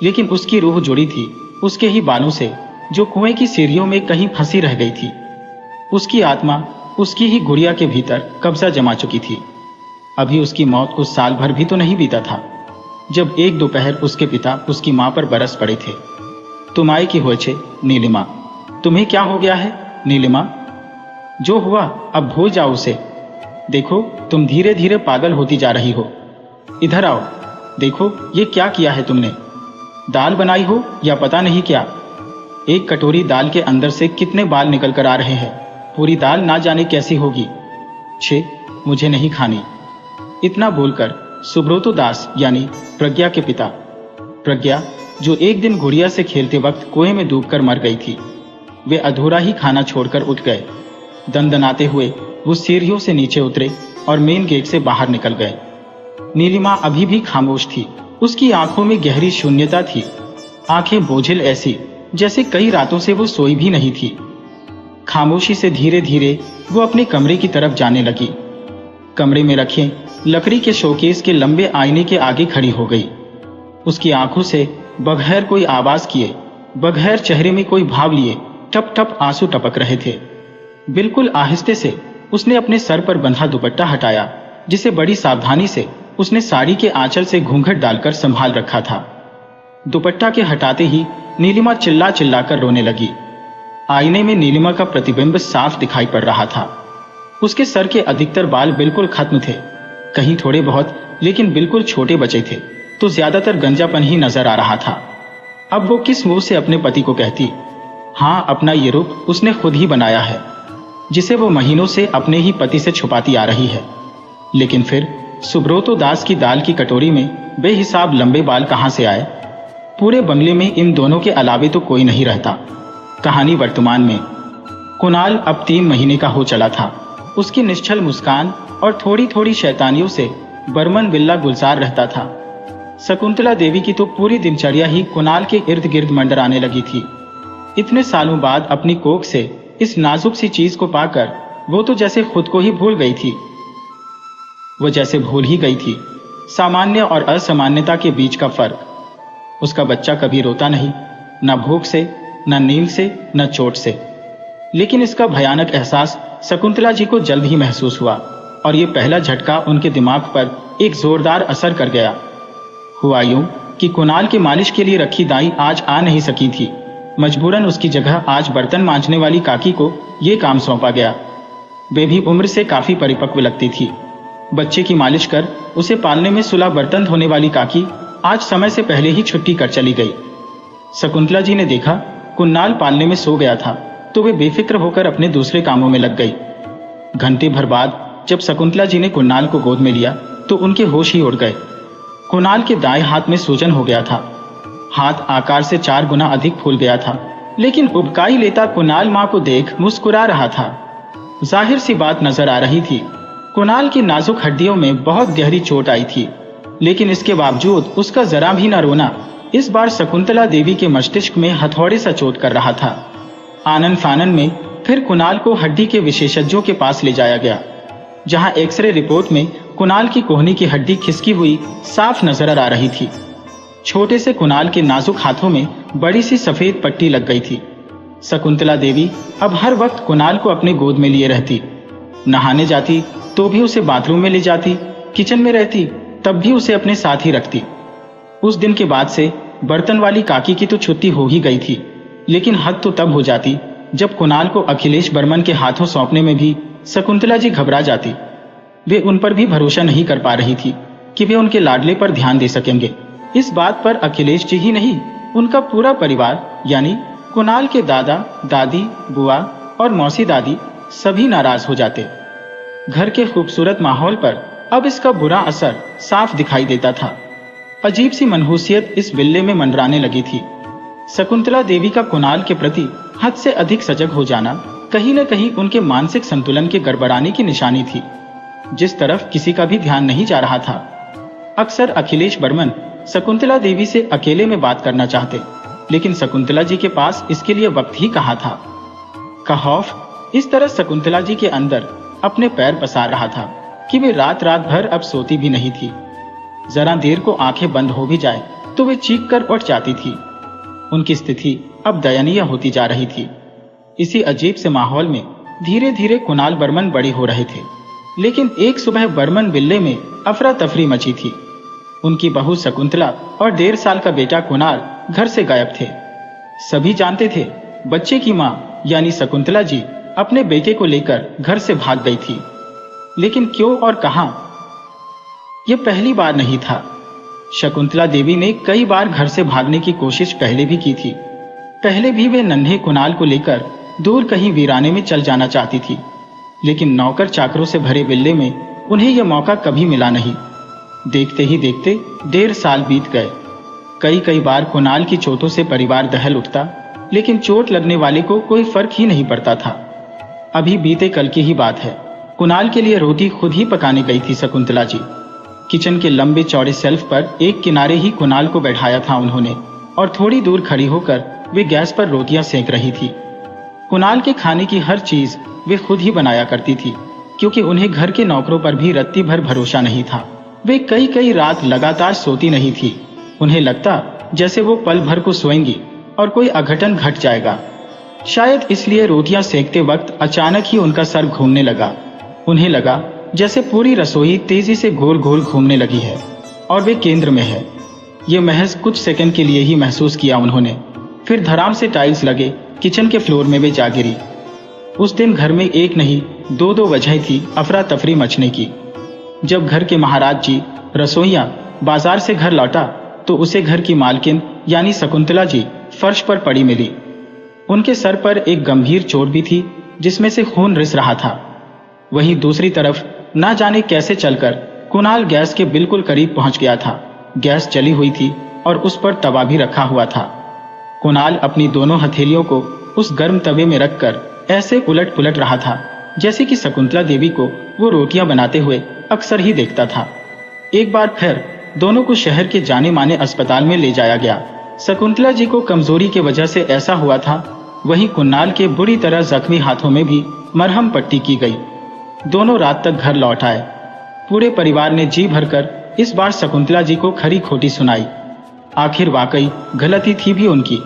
लेकिन उसकी रूह जुड़ी थी उसके ही बालों से, जो कुएं की सीढ़ियों में कहीं फंसी रह गई थी। उसकी आत्मा उसकी ही गुड़िया के भीतर कब्जा जमा चुकी थी। अभी उसकी मौत को साल भर भी तो नहीं बीता था, जब एक दोपहर उसके पिता उसकी मां पर बरस पड़े थे। तुम आए की होए छे नीलिमा। तुम्हें क्या हो गया है नीलिमा? जो हुआ अब भूल जाओ उसे। देखो तुम धीरे धीरे पागल होती जा रही हो। इधर आओ। देखो ये क्या किया है तुमने, दाल बनाई हो या पता नहीं क्या। एक कटोरी दाल के अंदर से कितने बाल निकल कर आ रहे हैं, पूरी दाल ना जाने कैसी होगी। छे, मुझे नहीं खानी। इतना बोलकर सुब्रतो दास यानी प्रज्ञा के पिता प्रज्ञा, जो एक दिन गुड़िया से खेलते वक्त कुएं में डूबकर मर गई थी, वे अधूरा ही खाना छोड़कर उठ गए। दंदनाते हुए वो सीढ़ियों से नीचे उतरे और मेन गेट से बाहर निकल गए। नीलिमा अभी भी खामोश थी, उसकी आंखों में गहरी शून्यता थी, आंखें बोझिल ऐसी जैसे कई रातों से वो सोई भी नहीं थी। खामोशी से धीरे धीरे वो अपने कमरे की तरफ जाने लगी। कमरे में रखे लकड़ी के शोकेस के लंबे आईने के आगे खड़ी हो गई। उसकी आंखों से बगैर कोई आवाज किए, बगैर चेहरे में कोई भाव लिए टप टप आंसू टपक रहे थे। बिल्कुल आहिस्ते से उसने अपने सर पर बंधा दुपट्टा हटाया, जिसे बड़ी सावधानी से उसने साड़ी के आंचल से घूंघट डालकर संभाल रखा था। दुपट्टा के हटाते ही नीलिमा चिल्ला चिल्लाकर रोने लगी। आईने में नीलिमा का प्रतिबिंब साफ दिखाई पड़ रहा था। उसके सर के अधिकतर बाल बिल्कुल खत्म थे, कहीं थोड़े बहुत लेकिन बिल्कुल छोटे बचे थे, तो ज्यादातर गंजापन ही नजर आ रहा था। अब वो किस मुंह से अपने पति को कहती। हाँ, अपना ये रूप उसने खुद ही बनाया है, जिसे वो महीनों से अपने ही पति से छुपाती आ रही है। लेकिन फिर सुब्रतो दास की दाल की कटोरी में बेहिसाब लंबे बाल कहां से आए? पूरे बंगले में इन दोनों के अलावे तो कोई नहीं रहता। कहानी वर्तमान में। कुणाल अब 3 महीने का हो चला था। उसकी निश्चल मुस्कान और थोड़ी थोड़ी शैतानियों से बर्मन विल्ला गुलजार रहता था। शकुंतला देवी की तो पूरी दिनचर्या ही कुणाल के इर्द गिर्द मंडराने लगी थी। इतने सालों बाद अपनी कोख से इस नाजुक सी चीज को पाकर वो तो जैसे खुद को ही भूल गई थी। वो जैसे भूल ही गई थी सामान्य और असामान्यता के बीच का फर्क। उसका बच्चा कभी रोता नहीं, न भूख से, न नींद से, न चोट से। लेकिन इसका भयानक एहसास शकुंतला जी को जल्द ही महसूस हुआ और ये पहला झटका उनके दिमाग पर एक जोरदार असर कर गया। हुआ यूं कि कुणाल के मालिश के लिए रखी दाई आज आ नहीं सकी थी। मजबूरन उसकी जगह आज बर्तन मांजने वाली काकी को ये काम सौंपा गया। वे भी उम्र से काफी परिपक्व लगती थी। बच्चे की मालिश कर उसे पालने में सुलह बर्तन धोने वाली काकी आज समय से पहले ही छुट्टी कर चली गई। शकुंतला जी ने देखा कुणाल पालने में सो गया था, तो वे बेफिक्र होकर अपने दूसरे कामों में लग गई। घंटे भर बाद जब शकुंतला जी ने कुणाल को गोद में लिया तो उनके होश ही उड़ गए। कुणाल के दाएं हाथ में सूजन हो गया था। हाथ आकार से 4 गुना अधिक फूल गया था, लेकिन उबकाई लेता कुणाल मां को देख मुस्कुरा रहा था। जाहिर सी बात नजर आ रही थी, कुणाल की नाजुक हड्डियों में बहुत गहरी चोट आई थी, लेकिन इसके बावजूद उसका जरा भी न रोना इस बार शकुंतला देवी के मस्तिष्क में हथौड़े सा चोट कर रहा था। आनन फानन में फिर कुणाल को हड्डी के विशेषज्ञों के पास ले जाया गया, जहां एक्सरे रिपोर्ट में कुणाल की कोहनी की हड्डी खिसकी हुई साफ नजर आ रही थी। छोटे से कुणाल के नाजुक हाथों में बड़ी सी सफेद पट्टी लग गई थी। शकुंतला देवी अब हर वक्त कुणाल को अपने गोद में लिए रहती। नहाने जाती तो भी उसे बाथरूम में ले जाती, किचन में रहती तब भी उसे अपने साथ ही रखती। उस दिन के बाद से बर्तन वाली काकी की तो छुट्टी हो ही गई थी, लेकिन हद तो तब हो जाती जब कुणाल को अखिलेश बर्मन के हाथों सौंपने में भी शकुंतला जी घबरा जाती। वे उन पर भी भरोसा नहीं कर पा रही थी कि वे उनके लाडले पर ध्यान दे सकेंगे। इस बात पर अखिलेश जी ही नहीं, उनका पूरा परिवार यानी कुणाल के दादा दादी, बुआ और मौसी दादी सभी नाराज हो जाते। घर के खूबसूरत माहौल पर अब इसका बुरा असर साफ दिखाई देता था। अजीब सी मनहूसियत इस विल्ले में मंडराने लगी थी। शकुंतला देवी का कुणाल के प्रति हद से अधिक सजग हो जाना कहीं न कहीं उनके मानसिक संतुलन के गड़बड़ाने की निशानी थी, जिस तरफ किसी का भी ध्यान नहीं जा रहा था। अक्सर अखिलेश बर्मन शकुंतला देवी से अकेले में बात करना चाहते, लेकिन शकुंतला जी के पास इसके लिए वक्त ही कहाँ था। खौफ इस तरह शकुंतला जी के अंदर अपने पैर पसार रहा था कि वे रात रात भर अब सोती भी नहीं थी। जरा देर को आंखें बंद हो भी जाए तो वे चीख कर उठ जाती थी। उनकी स्थिति अब दयनीय होती जा रही थी। इसी अजीब से माहौल में धीरे धीरे कुणाल बर्मन बड़े हो रहे थे, लेकिन एक सुबह बर्मन विल्ले में अफरा तफरी मची थी। उनकी बहू शकुंतला और 1.5 साल का बेटा कुणाल घर से गायब थे। सभी जानते थे बच्चे की मां यानी शकुंतला जी अपने बेटे को लेकर घर से भाग गई थी, लेकिन क्यों और कहां, यह पहली बार नहीं था। शकुंतला देवी ने कई बार घर से भागने की कोशिश पहले भी की थी। पहले भी वे नन्हे कुणाल को लेकर दूर कहीं वीराने में चल जाना चाहती थी, लेकिन नौकर चाकरों से भरे विल्ले में उन्हें यह मौका कभी मिला नहीं। देखते ही देखते 1.5 साल बीत गए। कई बार कुणाल की चोटों से परिवार दहल उठता, लेकिन चोट लगने वाले को कोई फर्क ही नहीं पड़ता था। अभी बीते कल की ही बात है। कुणाल के लिए रोटी खुद ही पकाने गई थी शकुंतला जी। किचन के लंबे चौड़े शेल्फ पर एक किनारे ही कुणाल को बैठाया था उन्होंने, और थोड़ी दूर खड़ी होकर वे गैस पर रोटियां सेंक रही थी। कुणाल के खाने की हर चीज वे खुद ही बनाया करती थी, क्योंकि उन्हें घर के नौकरों पर भी रत्ती भर भरोसा नहीं था। वे कई रात लगातार सोती नहीं थी। उन्हें लगता जैसे वो पल भर को सोएंगी और कोई अघटन घट जाएगा। शायद इसलिए रोटियां सेकते वक्त अचानक ही उनका सर घूमने लगा। उन्हें लगा जैसे पूरी रसोई तेजी से गोल गोल घूमने लगी है और वे केंद्र में है। ये महज कुछ सेकंड के लिए ही महसूस किया उन्होंने। फिर धड़ाम से टाइल्स लगे किचन के फ्लोर में वे जा गिरी। उस दिन घर में एक नहीं 2 वजह थी अफरा तफरी मचने की। जब घर के महाराज जी रसोइया बाजार से घर लौटा तो उसे घर की मालकिन यानी शकुंतला जी फर्श पर पड़ी मिली। उनके सर पर एक गंभीर चोट भी थी, जिसमें से खून रिस रहा था। वहीं दूसरी तरफ ना जाने कैसे चलकर कुणाल गैस के बिल्कुल करीब पहुंच गया था। गैस जली हुई थी और उस पर तवा भी रखा हुआ था। कुणाल अपनी दोनों हथेलियों को उस गर्म तवे में रखकर ऐसे उलट पुलट रहा था जैसे कि शकुंतला देवी को वो रोटियां बनाते हुए अक्सर ही देखता था। एक बार फिर दोनों को शहर के जाने माने अस्पताल में ले जाया गया। शकुंतला जी को कमजोरी की वजह से ऐसा हुआ था, वहीं कुणाल के बुरी तरह जख्मी हाथों में भी मरहम पट्टी की गई। दोनों रात तक घर लौट आए। पूरे परिवार ने जी भरकर इस बार शकुंतला जी को खरी खोटी सुनाई। आखिर वाकई गलती थी भी उनकी,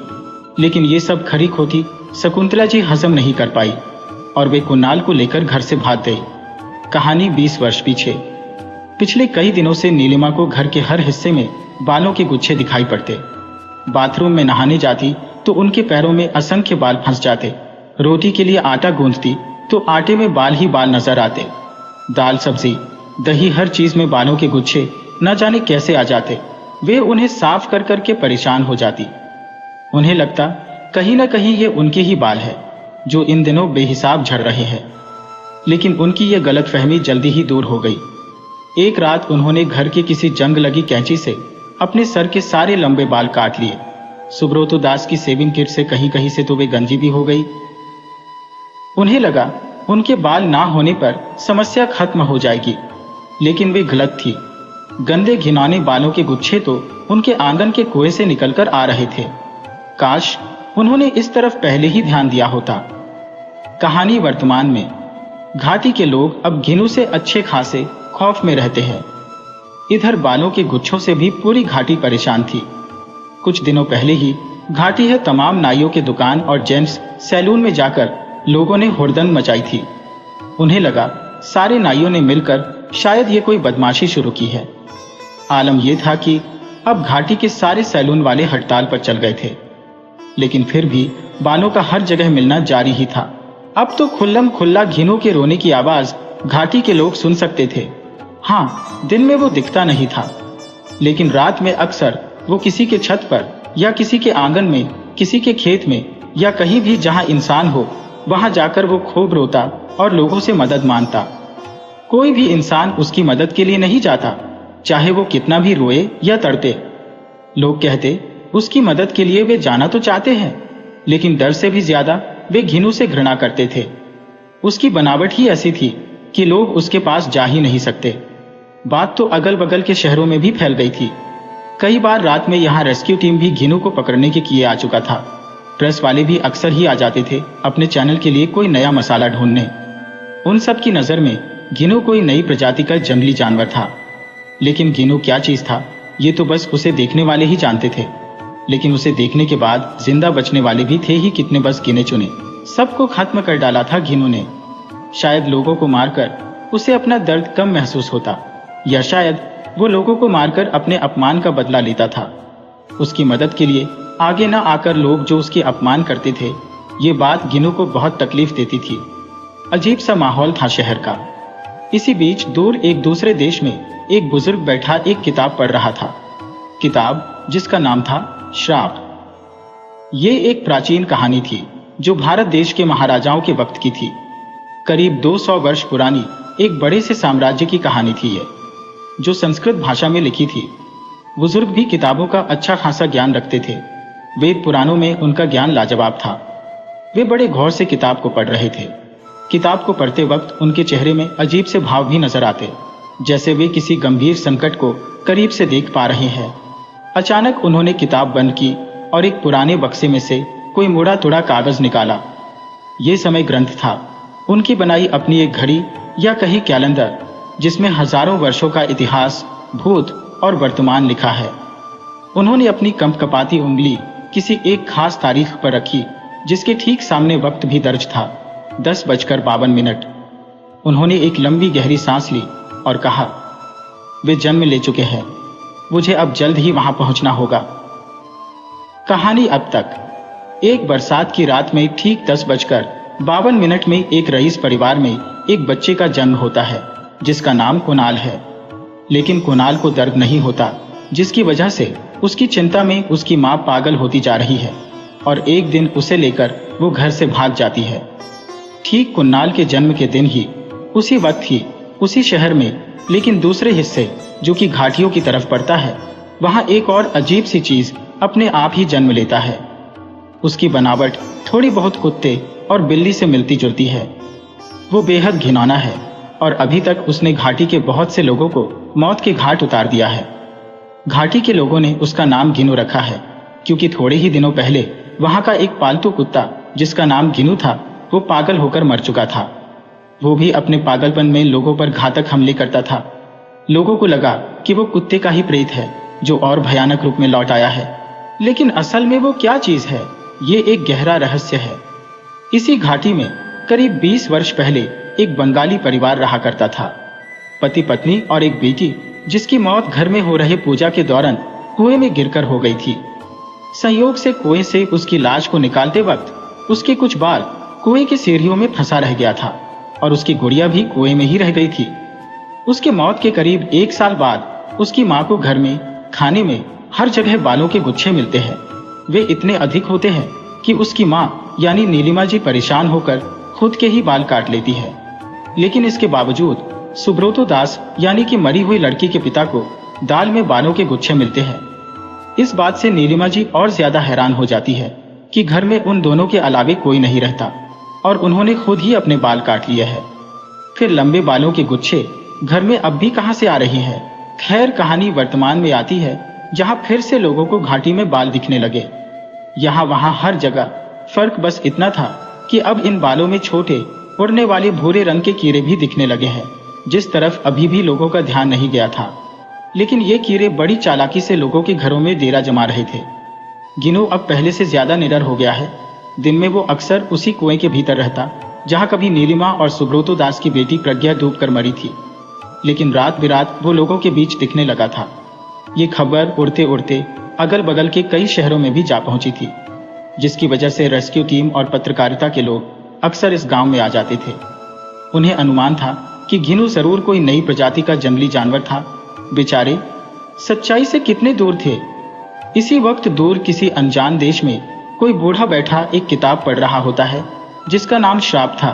लेकिन ये सब खरी खोटी शकुंतला जी हजम नहीं कर पाई और वे कुणाल को लेकर घर से भाग गई। कहानी 20 वर्ष पीछे। पिछले कई दिनों से नीलिमा को घर के हर हिस्से में बालों के गुच्छे दिखाई पड़ते। बाथरूम में नहाने जाती तो उनके पैरों में असंख्य बाल फंस जाते। रोटी के लिए आटा गूंथती तो आटे में बाल ही बाल नजर आते। दाल सब्जी दही हर चीज में बालों के गुच्छे न जाने कैसे आ जाते। वे उन्हें साफ कर करके परेशान हो जाती। उन्हें लगता कहीं न कहीं ये उनके ही बाल है जो इन दिनों बेहिसाब झड़ रहे हैं, लेकिन उनकी यह गलतफहमी जल्दी ही दूर हो गई। एक रात उन्होंने घर के किसी जंग लगी कैंची से अपने सर के सारे लंबे बाल काट लिए। सुब्रतो दास की सेविंग किट से कहीं कहीं से तो वे गंजी भी हो गई। उन्हें लगा उनके बाल ना होने पर समस्या खत्म हो जाएगी, लेकिन वे गलत थी। गंदे घिनौने बालों के गुच्छे तो उनके आंगन के कुएं से निकलकर आ रहे थे। काश उन्होंने इस तरफ पहले ही ध्यान दिया होता। कहानी वर्तमान में। घाटी के लोग अब घिनू से अच्छे खासे खौफ में रहते हैं। इधर बालों के गुच्छों से भी पूरी घाटी परेशान थी। कुछ दिनों पहले ही घाटी है तमाम नाइयों के दुकान और जेंट्स सैलून में जाकर लोगों ने हुड़दंग मचाई थी। उन्हें लगा सारे नाइयों ने मिलकर शायद ये कोई बदमाशी शुरू की है। आलम यह था कि अब घाटी के सारे सैलून वाले हड़ताल पर चल गए थे, लेकिन फिर भी बालों का हर जगह मिलना जारी ही था। अब तो खुल्लम खुल्ला घिनू के रोने की आवाज घाटी के लोग सुन सकते थे। हाँ, दिन में वो दिखता नहीं था, लेकिन रात में अक्सर वो किसी के छत पर या किसी के आंगन में, किसी के खेत में या कहीं भी जहां इंसान हो वहां जाकर वो खूब रोता और लोगों से मदद मांगता। कोई भी इंसान उसकी मदद के लिए नहीं जाता, चाहे वो कितना भी रोए या तड़पे। लोग कहते उसकी मदद के लिए वे जाना तो चाहते हैं, लेकिन डर से भी ज्यादा वे घिनू से घृणा करते थे। उसकी बनावट ही ऐसी थी कि लोग उसके पास जा ही नहीं सकते। बात तो अगल बगल के शहरों में भी फैल गई थी। कई बार रात में यहाँ रेस्क्यू टीम भी घिनू को पकड़ने के किए आ चुका था। प्रेस वाले भी अक्सर ही आ जाते थे अपने चैनल के लिए कोई नया मसाला ढूंढने। उन सब की नजर में घिनू कोई नई प्रजाति का जंगली जानवर था, लेकिन घिनू क्या चीज था ये तो बस उसे देखने वाले ही जानते थे। लेकिन उसे देखने के बाद जिंदा बचने वाले भी थे ही कितने, बस गिने चुने। सबको खत्म कर डाला था घिनू ने। शायद लोगों को मारकर उसे अपना दर्द कम महसूस होता, या शायद वो लोगों को मारकर अपने अपमान का बदला लेता था। उसकी मदद के लिए आगे न आकर लोग जो उसके अपमान करते थे, ये बात घिनू को बहुत तकलीफ देती थी। अजीब सा माहौल था शहर का। इसी बीच दूर एक दूसरे देश में एक बुजुर्ग बैठा एक किताब पढ़ रहा था। किताब जिसका नाम था श्राप। ये एक प्राचीन कहानी थी जो भारत देश के महाराजाओं के वक्त की थी। करीब 200 वर्ष पुरानी एक बड़े से साम्राज्य की कहानी थी ये, जो संस्कृत भाषा में लिखी थी। बुजुर्ग भी किताबों का अच्छा खासा ज्ञान रखते थे। वेद पुराणों में उनका ज्ञान लाजवाब था। वे बड़े गौर से किताब को पढ़ रहे थे। किताब को पढ़ते वक्त उनके चेहरे में अजीब से भाव भी नजर आते, जैसे वे किसी गंभीर संकट को करीब से देख पा रहे हैं। अचानक उन्होंने किताब बंद की और एक पुराने बक्से में से कोई मुड़ा तुड़ा कागज निकाला। ये समय ग्रंथ था, उनकी बनाई अपनी एक घड़ी या कहीं कैलेंडर, जिसमें हजारों वर्षों का इतिहास, भूत और वर्तमान लिखा है। उन्होंने अपनी कंपकपाती उंगली किसी एक खास तारीख पर रखी, जिसके ठीक सामने वक्त भी दर्ज था, 10:52। उन्होंने एक लंबी गहरी सांस ली और कहा, वे जन्म ले चुके हैं, मुझे अब जल्द ही वहां पहुंचना होगा। कहानी अब तक। एक बरसात की रात में ठीक 10:52 में एक रईस परिवार में एक बच्चे का जन्म होता है जिसका नाम कुणाल है। लेकिन कुणाल को दर्द नहीं होता, जिसकी वजह से उसकी चिंता में उसकी मां पागल होती जा रही है और एक दिन उसे लेकर वो घर से भाग जाती है। ठीक कुणाल के जन्म के दिन ही, उसी वक्त ही, उसी शहर में, लेकिन दूसरे हिस्से जो कि घाटियों की तरफ पड़ता है, वहां एक और अजीब सी चीज अपने आप ही जन्म लेता है। उसकी बनावट थोड़ी बहुत कुत्ते और बिल्ली से मिलती जुलती है। वो बेहद घिनौना है और अभी तक उसने घाटी के बहुत से लोगों को मौत के घाट उतार दिया है। घाटी के लोगों ने उसका नाम गिनू रखा है, क्योंकि थोड़े ही दिनों पहले वहां का एक पालतू कुत्ता जिसका नाम गिनू था, वो पागल होकर मर चुका था। वो भी अपने पागलपन में लोगों पर घातक हमले करता था। लोगों को लगा कि वो कुत्ते का ही प्रेत है जो और भयानक रूप में लौट आया है, लेकिन असल में वो क्या चीज है, ये एक गहरा रहस्य है। इसी घाटी में करीब 20 वर्ष पहले एक बंगाली परिवार रहा करता था। पति पत्नी और एक बेटी, जिसकी मौत घर में हो रहे पूजा के दौरान कुएं में गिरकर हो गई थी। संयोग से कुएं से उसकी लाश को निकालते वक्त उसके कुछ बाल कुएं की सीढ़ियों में फंसा रह गया था और उसकी गुड़िया भी कुएं में ही रह गई थी। उसके मौत के करीब 1 साल बाद उसकी मां को घर में, खाने में हर जगह बालों के गुच्छे मिलते हैं। वे इतने अधिक होते हैं कि उसकी मां यानी नीलिमा जी परेशान होकर खुद के ही बाल काट लेती है। लेकिन इसके बावजूद सुब्रतो दास यानी कि मरी हुई लड़की के पिता को दाल में बालों के गुच्छे मिलते हैं। इस बात से नीलिमा जी और ज्यादा हैरान हो जाती है कि घर में उन दोनों के अलावे कोई नहीं रहता और उन्होंने खुद ही अपने बाल काट लिए हैं। फिर लंबे बालों के गुच्छे घर में अब भी कहां से आ रही है। खैर, कहानी वर्तमान में आती है, जहां फिर से लोगों को घाटी में बाल दिखने लगे। यहाँ वहां हर जगह फर्क बस इतना था कि अब इन बालों में छोटे उड़ने वाले भूरे रंग के कीड़े भी दिखने लगे हैं, जिस तरफ अभी भी लोगों का ध्यान नहीं गया था। लेकिन ये कीड़े बड़ी चालाकी से लोगों के घरों में डेरा जमा रहे थे। गिनू अब पहले से ज्यादा निडर हो गया है। दिन में वो अक्सर उसी कुएं के भीतर रहता जहां कभी नीलिमा और सुब्रतो दास की बेटी प्रज्ञा डूब कर मरी थी। लेकिन रात बिरात वो लोगों के बीच दिखने लगा था। ये खबर उड़ते उड़ते अगल बगल के कई शहरों में भी जा पहुंची थी, जिसकी वजह से रेस्क्यू टीम और पत्रकारिता के लोग अक्सर इस गांव में आ जाते थे। उन्हें अनुमान था कि गिनू जरूर कोई नई प्रजाति का जंगली जानवर था। बेचारे सच्चाई से कितने दूर थे। इसी वक्त दूर किसी अनजान देश में कोई बूढ़ा बैठा एक किताब पढ़ रहा होता है जिसका नाम श्राप था।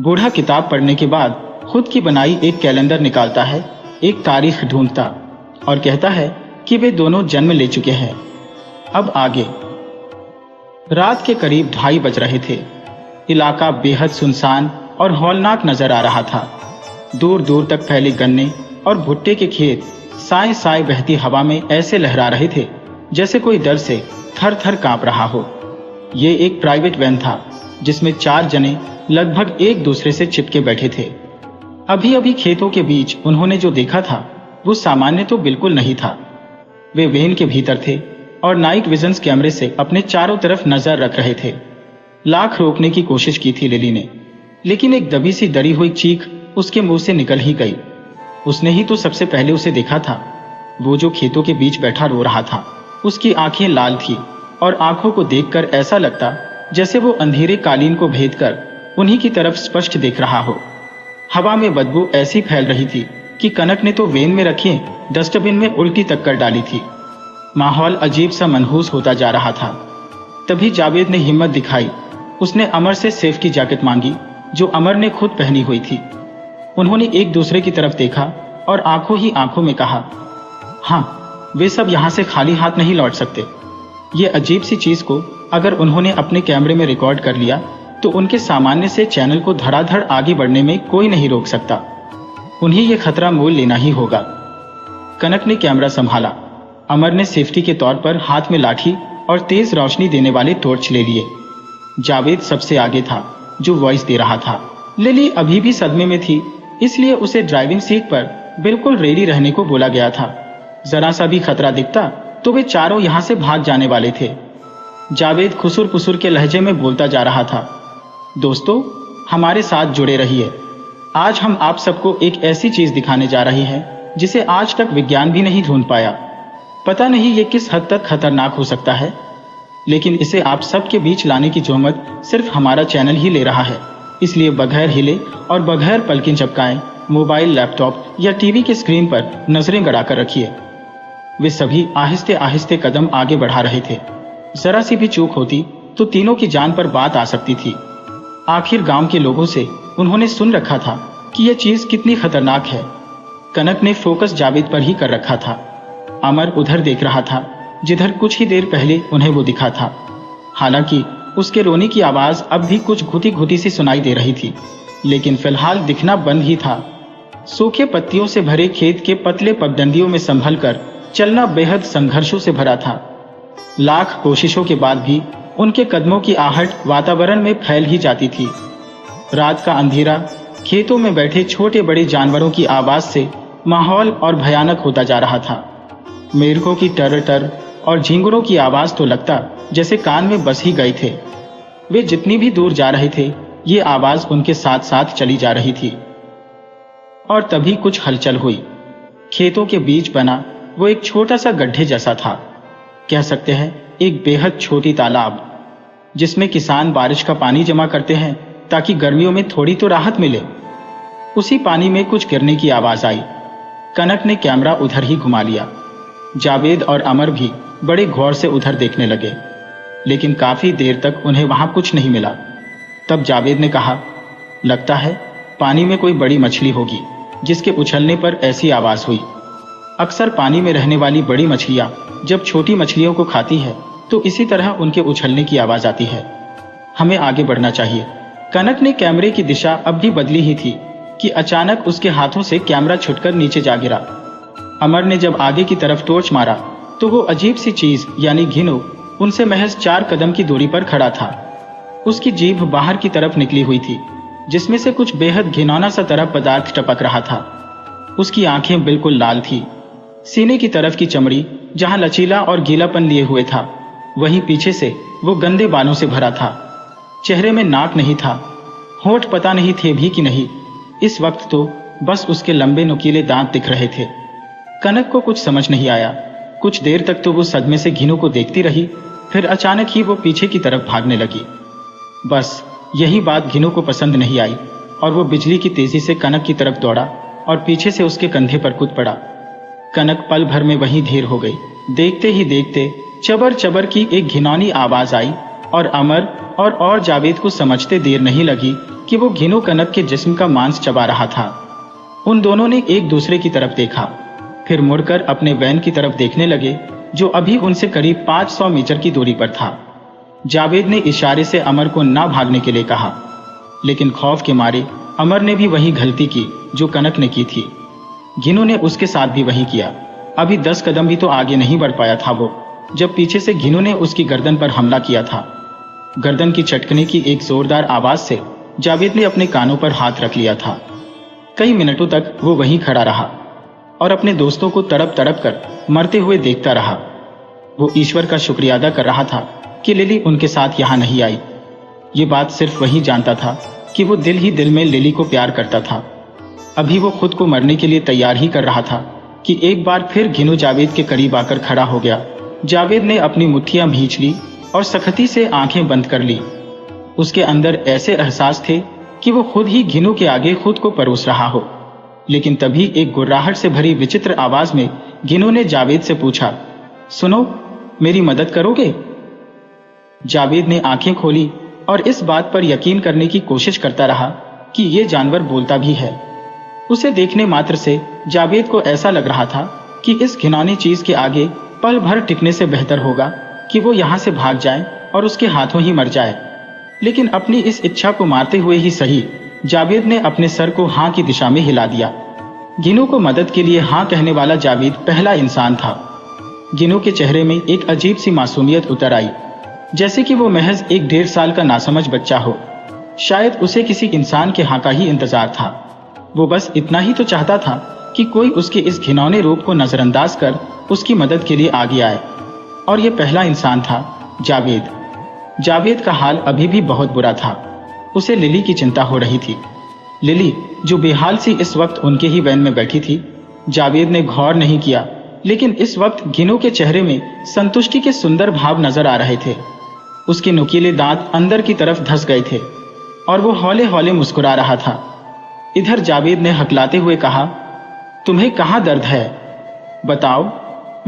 बूढ़ा किताब पढ़ने के बाद खुद की बनाई एक कैलेंडर निकालता है, एक तारीख ढूंढता और कहता है कि वे दोनों जन्म ले चुके हैं। अब आगे। रात के करीब 2:30 बज रहे थे। इलाका बेहद सुनसान और हौलनाक नजर आ रहा था। दूर दूर तक फैले गन्ने और भुट्टे के खेत साए साए बहती हवा में ऐसे लहरा रहे थे जैसे कोई डर से थर थर कांप रहा हो। ये एक प्राइवेट वैन था जिसमें 4 जने लगभग एक दूसरे से चिपके बैठे थे। अभी अभी खेतों के बीच उन्होंने जो देखा था वो सामान्य तो बिल्कुल नहीं था। वे वैन के भीतर थे और नाइट विजन्स कैमरे से अपने चारों तरफ नजर रख रहे थे। लाख रोकने की कोशिश की थी लिली ने, लेकिन एक दबी सी डरी हुई चीख उसके मुंह से निकल ही गई। उसने ही तो सबसे पहले उसे देखा था। वो जो खेतों के बीच बैठा रो रहा था, उसकी आंखें लाल थी और आंखों को देखकर ऐसा लगता जैसे वो अंधेरे कालीन को भेद कर उन्हीं की तरफ स्पष्ट देख रहा हो। हवा में बदबू ऐसी फैल रही थी कि कनक ने तो वेन में रखी डस्टबिन में उल्टी तक कर डाली थी। माहौल अजीब सा मनहूस होता जा रहा था। तभी जावेद ने हिम्मत दिखाई। उसने अमर से सेफ्टी जैकेट मांगी जो अमर ने खुद पहनी हुई थी। उन्होंने एक दूसरे की तरफ देखा और आंखों ही आंखों में कहा, हाँ, वे सब यहाँ से खाली हाथ नहीं लौट सकते। ये अजीब सी चीज को अगर उन्होंने अपने कैमरे में रिकॉर्ड कर लिया तो उनके सामान्य से चैनल को धड़ाधड़ आगे बढ़ने में कोई नहीं रोक सकता। उन्हें यह खतरा मोल लेना ही होगा। कनक ने कैमरा संभाला। अमर ने सेफ्टी के तौर पर हाथ में लाठी और तेज रोशनी देने वाले टॉर्च ले लिए। जावेद सबसे आगे था जो वॉइस दे रहा था। लिली अभी भी सदमे में थी, इसलिए उसे ड्राइविंग सीट पर बिल्कुल रेडी रहने को बोला गया था। जरा सा भी खतरा दिखता तो वे चारों यहां से भाग जाने वाले थे। जावेद खुसुर पुसुर के लहजे में बोलता जा रहा था, दोस्तों, हमारे साथ जुड़े रहिए। आज हम आप सबको एक ऐसी चीज दिखाने जा रहे हैं जिसे आज तक विज्ञान भी नहीं ढूंढ पाया। पता नहीं ये किस हद तक खतरनाक हो सकता है, लेकिन इसे आप सबके बीच लाने की जोहमत सिर्फ हमारा चैनल ही ले रहा है। इसलिए बगैर हिले और बगैर पलकें झपकाएं मोबाइल, लैपटॉप या टीवी के स्क्रीन पर नजरें गड़ाकर रखिए। वे सभी आहिस्ते आहिस्ते कदम आगे बढ़ा रहे थे। जरा सी भी चूक होती तो तीनों की जान पर बात आ सकती थी। आखिर गांव के लोगों से उन्होंने सुन रखा था कि यह चीज कितनी खतरनाक है। कनक ने फोकस जावेद पर ही कर रखा था। अमर उधर देख रहा था जिधर कुछ ही देर पहले उन्हें वो दिखा था। हालांकि उसके रोने की आवाज अब भी कुछ घुटी घुटी सी सुनाई दे रही थी, लेकिन फिलहाल दिखना बंद ही था। सूखे पत्तियों से भरे खेत के पतले पगडंडियों में संभल कर चलना बेहद संघर्षों से भरा था। लाख कोशिशों के बाद भी उनके कदमों की आहट वातावरण में फैल ही जाती थी। रात का अंधेरा, खेतों में बैठे छोटे बड़े जानवरों की आवाज से माहौल और भयानक होता जा रहा था। मेढकों की टर टर और झींगुरों की आवाज तो लगता जैसे कान में बस ही गए थे। वे जितनी भी दूर जा रहे थे, ये आवाज उनके साथ साथ चली जा रही थी। और तभी कुछ हलचल हुई। खेतों के बीच बना वो एक छोटा सा गड्ढे जैसा था, कह सकते हैं एक बेहद छोटी तालाब, जिसमें किसान बारिश का पानी जमा करते हैं ताकि गर्मियों में थोड़ी तो राहत मिले। उसी पानी में कुछ गिरने की आवाज आई। कनक ने कैमरा उधर ही घुमा लिया। जावेद और अमर भी बड़े गौर से उधर देखने लगे, लेकिन काफी देर तक उन्हें वहां कुछ नहीं मिला। तब जावेद ने कहा, लगता है पानी में कोई बड़ी मछली होगी जिसके उछलने पर ऐसी आवाज हुई। अक्सर पानी में रहने वाली बड़ी मछलियां जब छोटी मछलियों को खाती है तो इसी तरह उनके उछलने की आवाज आती है। हमें आगे बढ़ना चाहिए। कनक ने कैमरे की दिशा अब भी बदली ही थी कि अचानक उसके हाथों से कैमरा छुटकर नीचे जा गिरा। अमर ने जब आगे की तरफ टॉर्च मारा तो वो अजीब सी चीज यानी घिनो उनसे महज 4 कदम की दूरी पर खड़ा था। उसकी जीभ बाहर की तरफ निकली हुई थी, जिसमें से कुछ बेहद घिनौना सा तरह पदार्थ टपक रहा था। उसकी आंखें बिल्कुल लाल थी। सीने की तरफ की चमड़ी जहां लचीला और गीलापन लिए हुए था, वहीं पीछे से वो गंदे बालों से भरा था। चेहरे में नाक नहीं था, होंठ पता नहीं थे भी कि नहीं। इस वक्त तो बस उसके लंबे नुकीले दांत दिख रहे थे। कनक को कुछ समझ नहीं आया। कुछ देर तक तो वो सदमे से घिनू को देखती रही, फिर अचानक ही वो पीछे की तरफ भागने लगी। बस यही बात घिनू को पसंद नहीं आई और वो बिजली की तेजी से कनक की तरफ दौड़ा और पीछे से उसके कंधे पर कूद पड़ा। कनक पल भर में वहीं ढेर हो गई। देखते ही देखते चबर चबर की एक घिनौनी आवाज आई और अमर और जावेद को समझते देर नहीं लगी कि वो घिनू कनक के जिस्म का मांस चबा रहा था। उन दोनों ने एक दूसरे की तरफ देखा, फिर मुड़कर अपने वैन की तरफ देखने लगे जो अभी उनसे करीब 500 मीटर की दूरी पर था। जावेद ने इशारे से अमर को ना भागने के लिए कहा, लेकिन खौफ के मारे अमर ने भी वही गलती की जो कनक ने की थी। घिनू ने उसके साथ भी वही किया। अभी 10 कदम भी तो आगे नहीं बढ़ पाया था वो, जब पीछे से घिनू ने उसकी गर्दन पर हमला किया था। गर्दन की चटकने की एक जोरदार आवाज से जावेद ने अपने कानों पर हाथ रख लिया था। कई मिनटों तक वो वहीं खड़ा रहा और अपने दोस्तों को तड़प तड़प कर मरते हुए देखता रहा। वो ईश्वर का शुक्रिया अदा कर रहा था कि लिली उनके साथ यहाँ नहीं आई। ये बात सिर्फ वही जानता था कि वो दिल ही दिल में लिली को प्यार करता था। अभी वो खुद को मरने के लिए तैयार ही कर रहा था कि एक बार फिर घिनू जावेद के करीब आकर खड़ा हो गया। जावेद ने अपनी मुट्ठियां भींच ली और सख्ती से आंखें बंद कर ली। उसके अंदर ऐसे एहसास थे कि वो खुद ही घिनू के आगे खुद को परोस रहा हो। लेकिन तभी एक गुर्राहट से भरी विचित्र आवाज में घिनू ने जावेद से पूछा, सुनो, मेरी मदद करोगे? जावेद ने आंखें खोली और इस बात पर यकीन करने की कोशिश करता रहा कि ये जानवर बोलता भी है। उसे देखने मात्र से जावेद को ऐसा लग रहा था कि इस घिनौनी चीज के आगे पल भर टिकने से बेहतर होगा कि वो यहाँ से भाग जाए और उसके हाथों ही मर जाए। लेकिन अपनी इस इच्छा को मारते हुए ही सही, जावेद ने अपने सर को हाँ की दिशा में हिला दिया। गिनू को मदद के लिए हाँ कहने वाला जावेद पहला इंसान था। गिनू के चेहरे में एक अजीब सी मासूमियत उतर आई, जैसे कि वो महज एक 1.5 साल का नासमझ बच्चा हो। शायद उसे किसी इंसान के हाँ का ही इंतजार था। वो बस इतना ही तो चाहता था कि कोई उसके इस घिनौने रूप को नजरअंदाज कर उसकी मदद के लिए आगे आए। और ये पहला इंसान था जावेद। जावेद का हाल अभी भी बहुत बुरा था। उसे लिली की चिंता हो रही थी। लिली, जो बेहाल सी इस वक्त उनके ही वैन में बैठी थी। जावेद ने गौर नहीं किया, लेकिन इस वक्त गिनू के चेहरे में संतुष्टि के सुंदर भाव नजर आ रहे थे। उसके नुकीले दांत अंदर की तरफ धंस गए थे और वो हौले हौले मुस्कुरा रहा था। इधर जावेद ने हकलाते हुए कहा, तुम्हें कहाँ दर्द है? बताओ,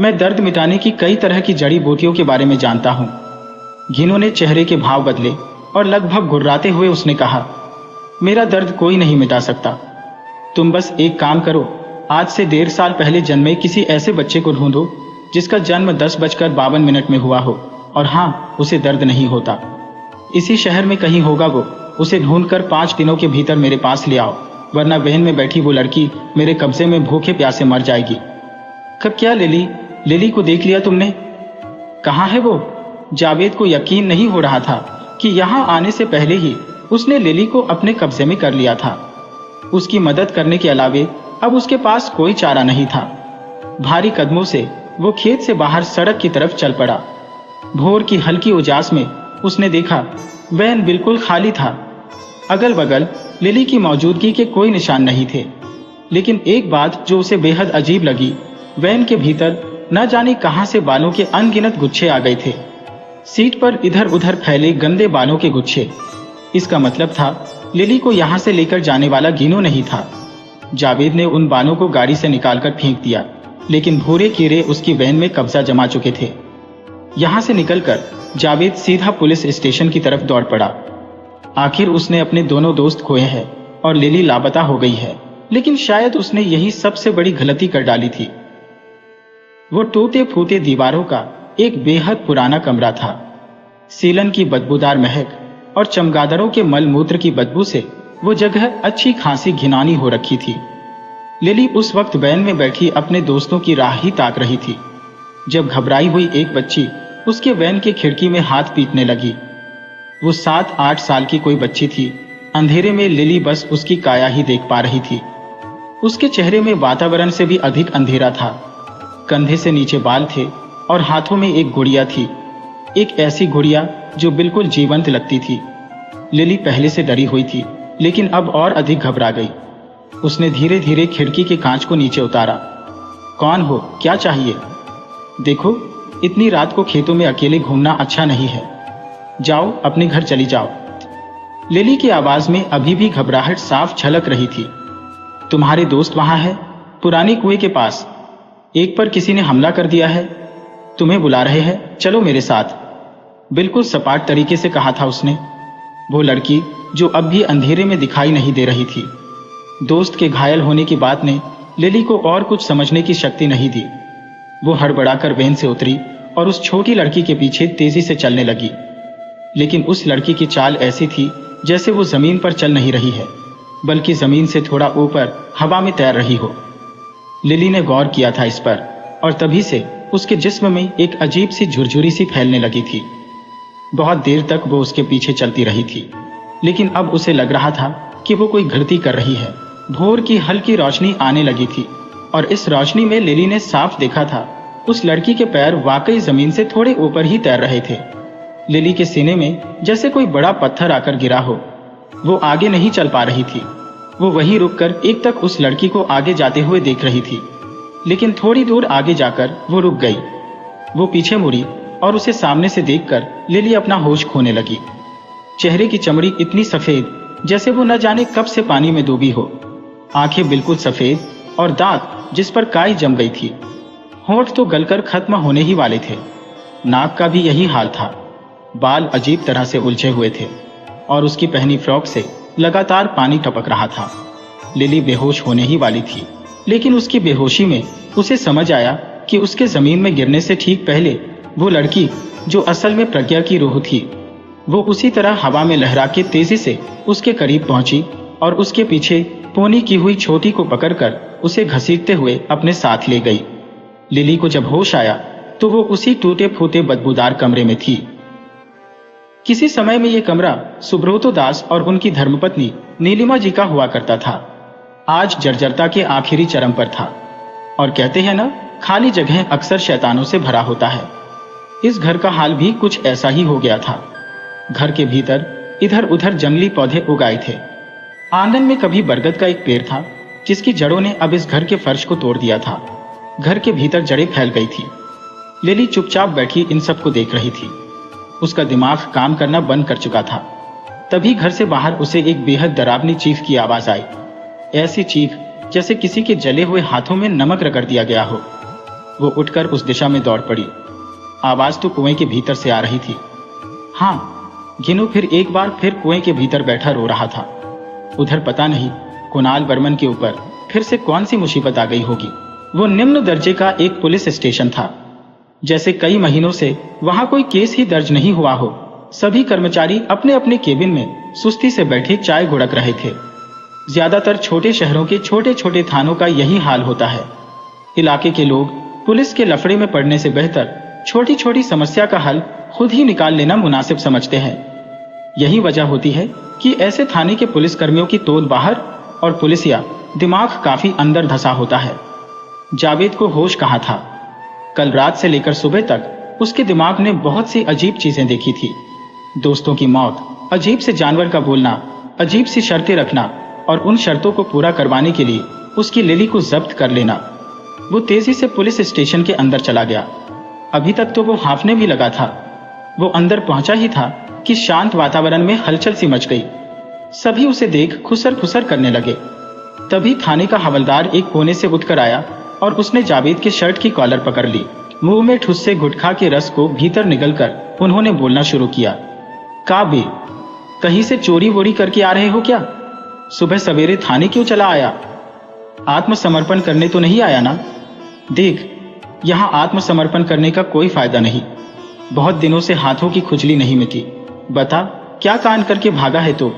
मैं दर्द मिटाने की कई तरह की जड़ी बूटियों के बारे में जानता हूँ। गिनू ने चेहरे के भाव बदले और लगभग गुर्राते हुए उसने कहा, मेरा दर्द कोई नहीं मिटा सकता। तुम बस एक काम करो, आज से 1.5 साल पहले जन्मे किसी ऐसे बच्चे को ढूंढो जिसका जन्म 10:52 में हुआ हो और हाँ, उसे दर्द नहीं होता। इसी शहर में कहीं होगा वो। उसे ढूंढकर 5 दिनों के भीतर मेरे पास ले आओ, वरना वैन में बैठी वो लड़की मेरे कब्जे में भूखे प्यासे मर जाएगी। कब? क्या लिली को देख लिया तुमने? कहाँ है वो? जावेद को यकीन नहीं हो रहा था कि यहाँ आने से पहले ही उसने लिली को अपने कब्जे में कर लिया था। उसकी मदद करने के अलावे अब उसके पास कोई चारा नहीं था। भारी कदमों से वो खेत से बाहर सड़क की तरफ चल पड़ा। भोर की हल्की उजास में उसने देखा वैन बिल्कुल खाली था। अगल बगल लिली की मौजूदगी के कोई निशान नहीं थे। लेकिन एक बात जो उसे बेहद अजीब लगी, वैन के भीतर न जाने कहां से बालों के अनगिनत गुच्छे आ गए थे। सीट पर इधर उधर फैले गंदे बालों के गुच्छे। इसका मतलब था लिली को यहां से लेकर जाने वाला गिनू नहीं था। जावेद ने उन बालों को गाड़ी से निकालकर फेंक दिया, लेकिन भूरे कीड़े उसकी वैन में कब्जा जमा चुके थे। यहां से निकलकर जावेद सीधा पुलिस स्टेशन की तरफ दौड़ पड़ा। आखिर उसने अपने दोनों दोस्त खोए हैं और लिली लापता हो गई है। लेकिन शायद उसने यही सबसे बड़ी गलती कर डाली थी। वो टूटे फूटे दीवारों का एक बेहद पुराना कमरा था। सीलन की बदबूदार महक और चमगादड़ों के मल मूत्र की बदबू से वो जगह अच्छी खासी घिनौनी हो रखी थी। लिली उस वक्त वैन में बैठी अपने दोस्तों की राह ही ताक रही थी, जब घबराई हुई एक बच्ची उसके वैन के खिड़की में हाथ पीटने लगी। वो 7-8 साल की कोई बच्ची थी। अंधेरे में लिली बस उसकी काया ही देख पा रही थी। उसके चेहरे में वातावरण से भी अधिक अंधेरा था। कंधे से नीचे बाल थे और हाथों में एक गुड़िया थी, एक ऐसी गुड़िया जो बिल्कुल जीवंत लगती थी। लिली पहले से डरी हुई थी, लेकिन अब और अधिक घबरा गई। उसने धीरे धीरे खिड़की के कांच को नीचे उतारा। कौन हो? क्या चाहिए? देखो, इतनी रात को खेतों में अकेले घूमना अच्छा नहीं है। जाओ, अपने घर चली जाओ। लिली की आवाज में अभी भी घबराहट साफ झलक रही थी। तुम्हारे दोस्त वहां है, पुराने कुएं के पास। एक पर किसी ने हमला कर दिया है, तुम्हें बुला रहे हैं, चलो मेरे साथ। बिल्कुल सपाट तरीके से कहा था उसने। वो लड़की जो अब भी अंधेरे में दिखाई नहीं दे रही थी। दोस्त के घायल होने की बात ने लिली को और कुछ समझने की शक्ति नहीं दी। वो हड़बड़ाकर वैन से उतरी और उस छोटी लड़की के पीछे तेजी से चलने लगी। लेकिन उस लड़की की चाल ऐसी थी जैसे वो जमीन पर चल नहीं रही है, बल्कि जमीन से थोड़ा ऊपर हवा में तैर रही हो। लिली ने गौर किया था इस पर, और तभी से उसके जिस्म में एक अजीब सी झुरझुरी सी फैलने लगी थी। बहुत देर तक वो उसके पीछे चलती रही थी, लेकिन अब उसे लग रहा था कि वो कोई गलती कर रही है। भोर की हल्की रोशनी आने लगी थी और इस रोशनी में लिली ने साफ देखा था उस लड़की के पैर वाकई जमीन से थोड़े ऊपर ही तैर रहे थे। लिली के सीने में जैसे कोई बड़ा पत्थर आकर गिरा हो। वो आगे नहीं चल पा रही थी। वो वहीं रुककर एक तक उस लड़की को आगे जाते हुए देख रही थी, लेकिन थोड़ी दूर आगे जाकर वो रुक गई। वो पीछे मुड़ी और उसे सामने से देखकर लिली अपना होश खोने लगी। चेहरे की चमड़ी इतनी सफेद जैसे वो न जाने कब से पानी में डूबी हो। आंखें बिल्कुल सफेद और दांत जिस पर काई जम गई थी। होंठ तो गलकर खत्म होने ही वाले थे। नाक का भी यही हाल था। बाल अजीब तरह से उलझे हुए थे और उसकी पहनी फ्रॉक से लगातार पानी टपक रहा था। लिली बेहोश होने ही वाली थी, लेकिन उसकी बेहोशी में उसे समझ आया कि उसके जमीन में गिरने से ठीक पहले वो लड़की, जो असल में प्रज्ञा की रूह थी, वो उसी तरह हवा में लहरा के तेजी से उसके करीब पहुंची और उसके पीछे पोनी की हुई छोटी को पकड़कर उसे घसीटते हुए अपने साथ ले गई। लिली को जब होश आया तो वो उसी टूटे फूटे बदबूदार कमरे में थी। किसी समय में ये कमरा सुब्रतो दास और उनकी धर्मपत्नी नीलिमा जी का हुआ करता था। आज जर्जरता के आखिरी चरम पर था और कहते हैं ना, खाली जगह अक्सर शैतानों से भरा होता है। इस घर का हाल भी कुछ ऐसा ही हो गया था। घर के भीतर इधर उधर जंगली पौधे उगाए थे। आंगन में कभी बरगद का एक पेड़ था जिसकी जड़ों ने अब इस घर के फर्श को तोड़ दिया था। घर के भीतर जड़ें फैल गई थी। लिली चुपचाप बैठी इन सब को देख रही थी। उसका दिमाग काम करना बंद कर चुका था। तभी घर से बाहर उसे एक बेहद डरावनी चीख की आवाज आई। ऐसी चीख जैसे किसी के जले हुए हाथों में नमक रगड़ दिया गया हो। वो उठकर उस दिशा में दौड़ पड़ी। आवाज तो कुएं के भीतर से आ रही थी। हाँ, गिनू फिर एक बार फिर कुएं के भीतर बैठा रो रहा था। उधर पता नहीं कुणाल वर्मन के ऊपर फिर से कौन सी मुसीबत आ गई होगी। वो निम्न दर्जे का एक पुलिस स्टेशन था। जैसे कई महीनों से वहां कोई केस ही दर्ज नहीं हुआ हो। सभी कर्मचारी अपने अपने केबिन में सुस्ती से बैठे चाय गुड़क रहे थे। ज्यादातर छोटे शहरों के छोटे छोटे थानों का यही हाल होता है। इलाके के लोग पुलिस के लफड़े में पड़ने से बेहतर छोटी छोटी समस्या का हल खुद ही निकाल लेना मुनासिब समझते हैं। यही वजह होती है कि ऐसे थाने के पुलिस कर्मियों की तोड़ बाहर और पुलिसिया दिमाग काफी अंदर धंसा होता है। जावेद को होश कहाँ था। कल रात से लेकर सुबह तक उसके दिमाग ने बहुत सी अजीब चीजें देखी थी। दोस्तों की मौत, अजीब से जानवर का बोलना, अजीब सी शर्तें रखना और उन शर्तों को पूरा करवाने के लिए उसकी लिली को जब्त कर लेना। वो तेजी से पुलिस स्टेशन के अंदर चला गया। अभी तक तो वो हांफने भी लगा था। वो अंदर पहुंचा ही था कि शांत वातावरण में हलचल सी मच गई। सभी उसे देख खुसर खुसर करने लगे। तभी थाने का हवलदार एक कोने से उठकर आया और उसने जावेद के शर्ट की कॉलर पकड़ ली। मुंह में ठुस से गुटखा के रस को भीतर निगलकर उन्होंने बोलना शुरू किया। काबे, कहीं से चोरी वोरी करके आ रहे हो क्या? सुबह सवेरे थाने क्यों चला आया? आत्मसमर्पण करने तो नहीं आया ना? देख, यहां आत्मसमर्पण करने का कोई फायदा नहीं। बहुत दिनों से हाथों की खुजली नहीं मिटी। बता, क्या कान करके भागा है? तो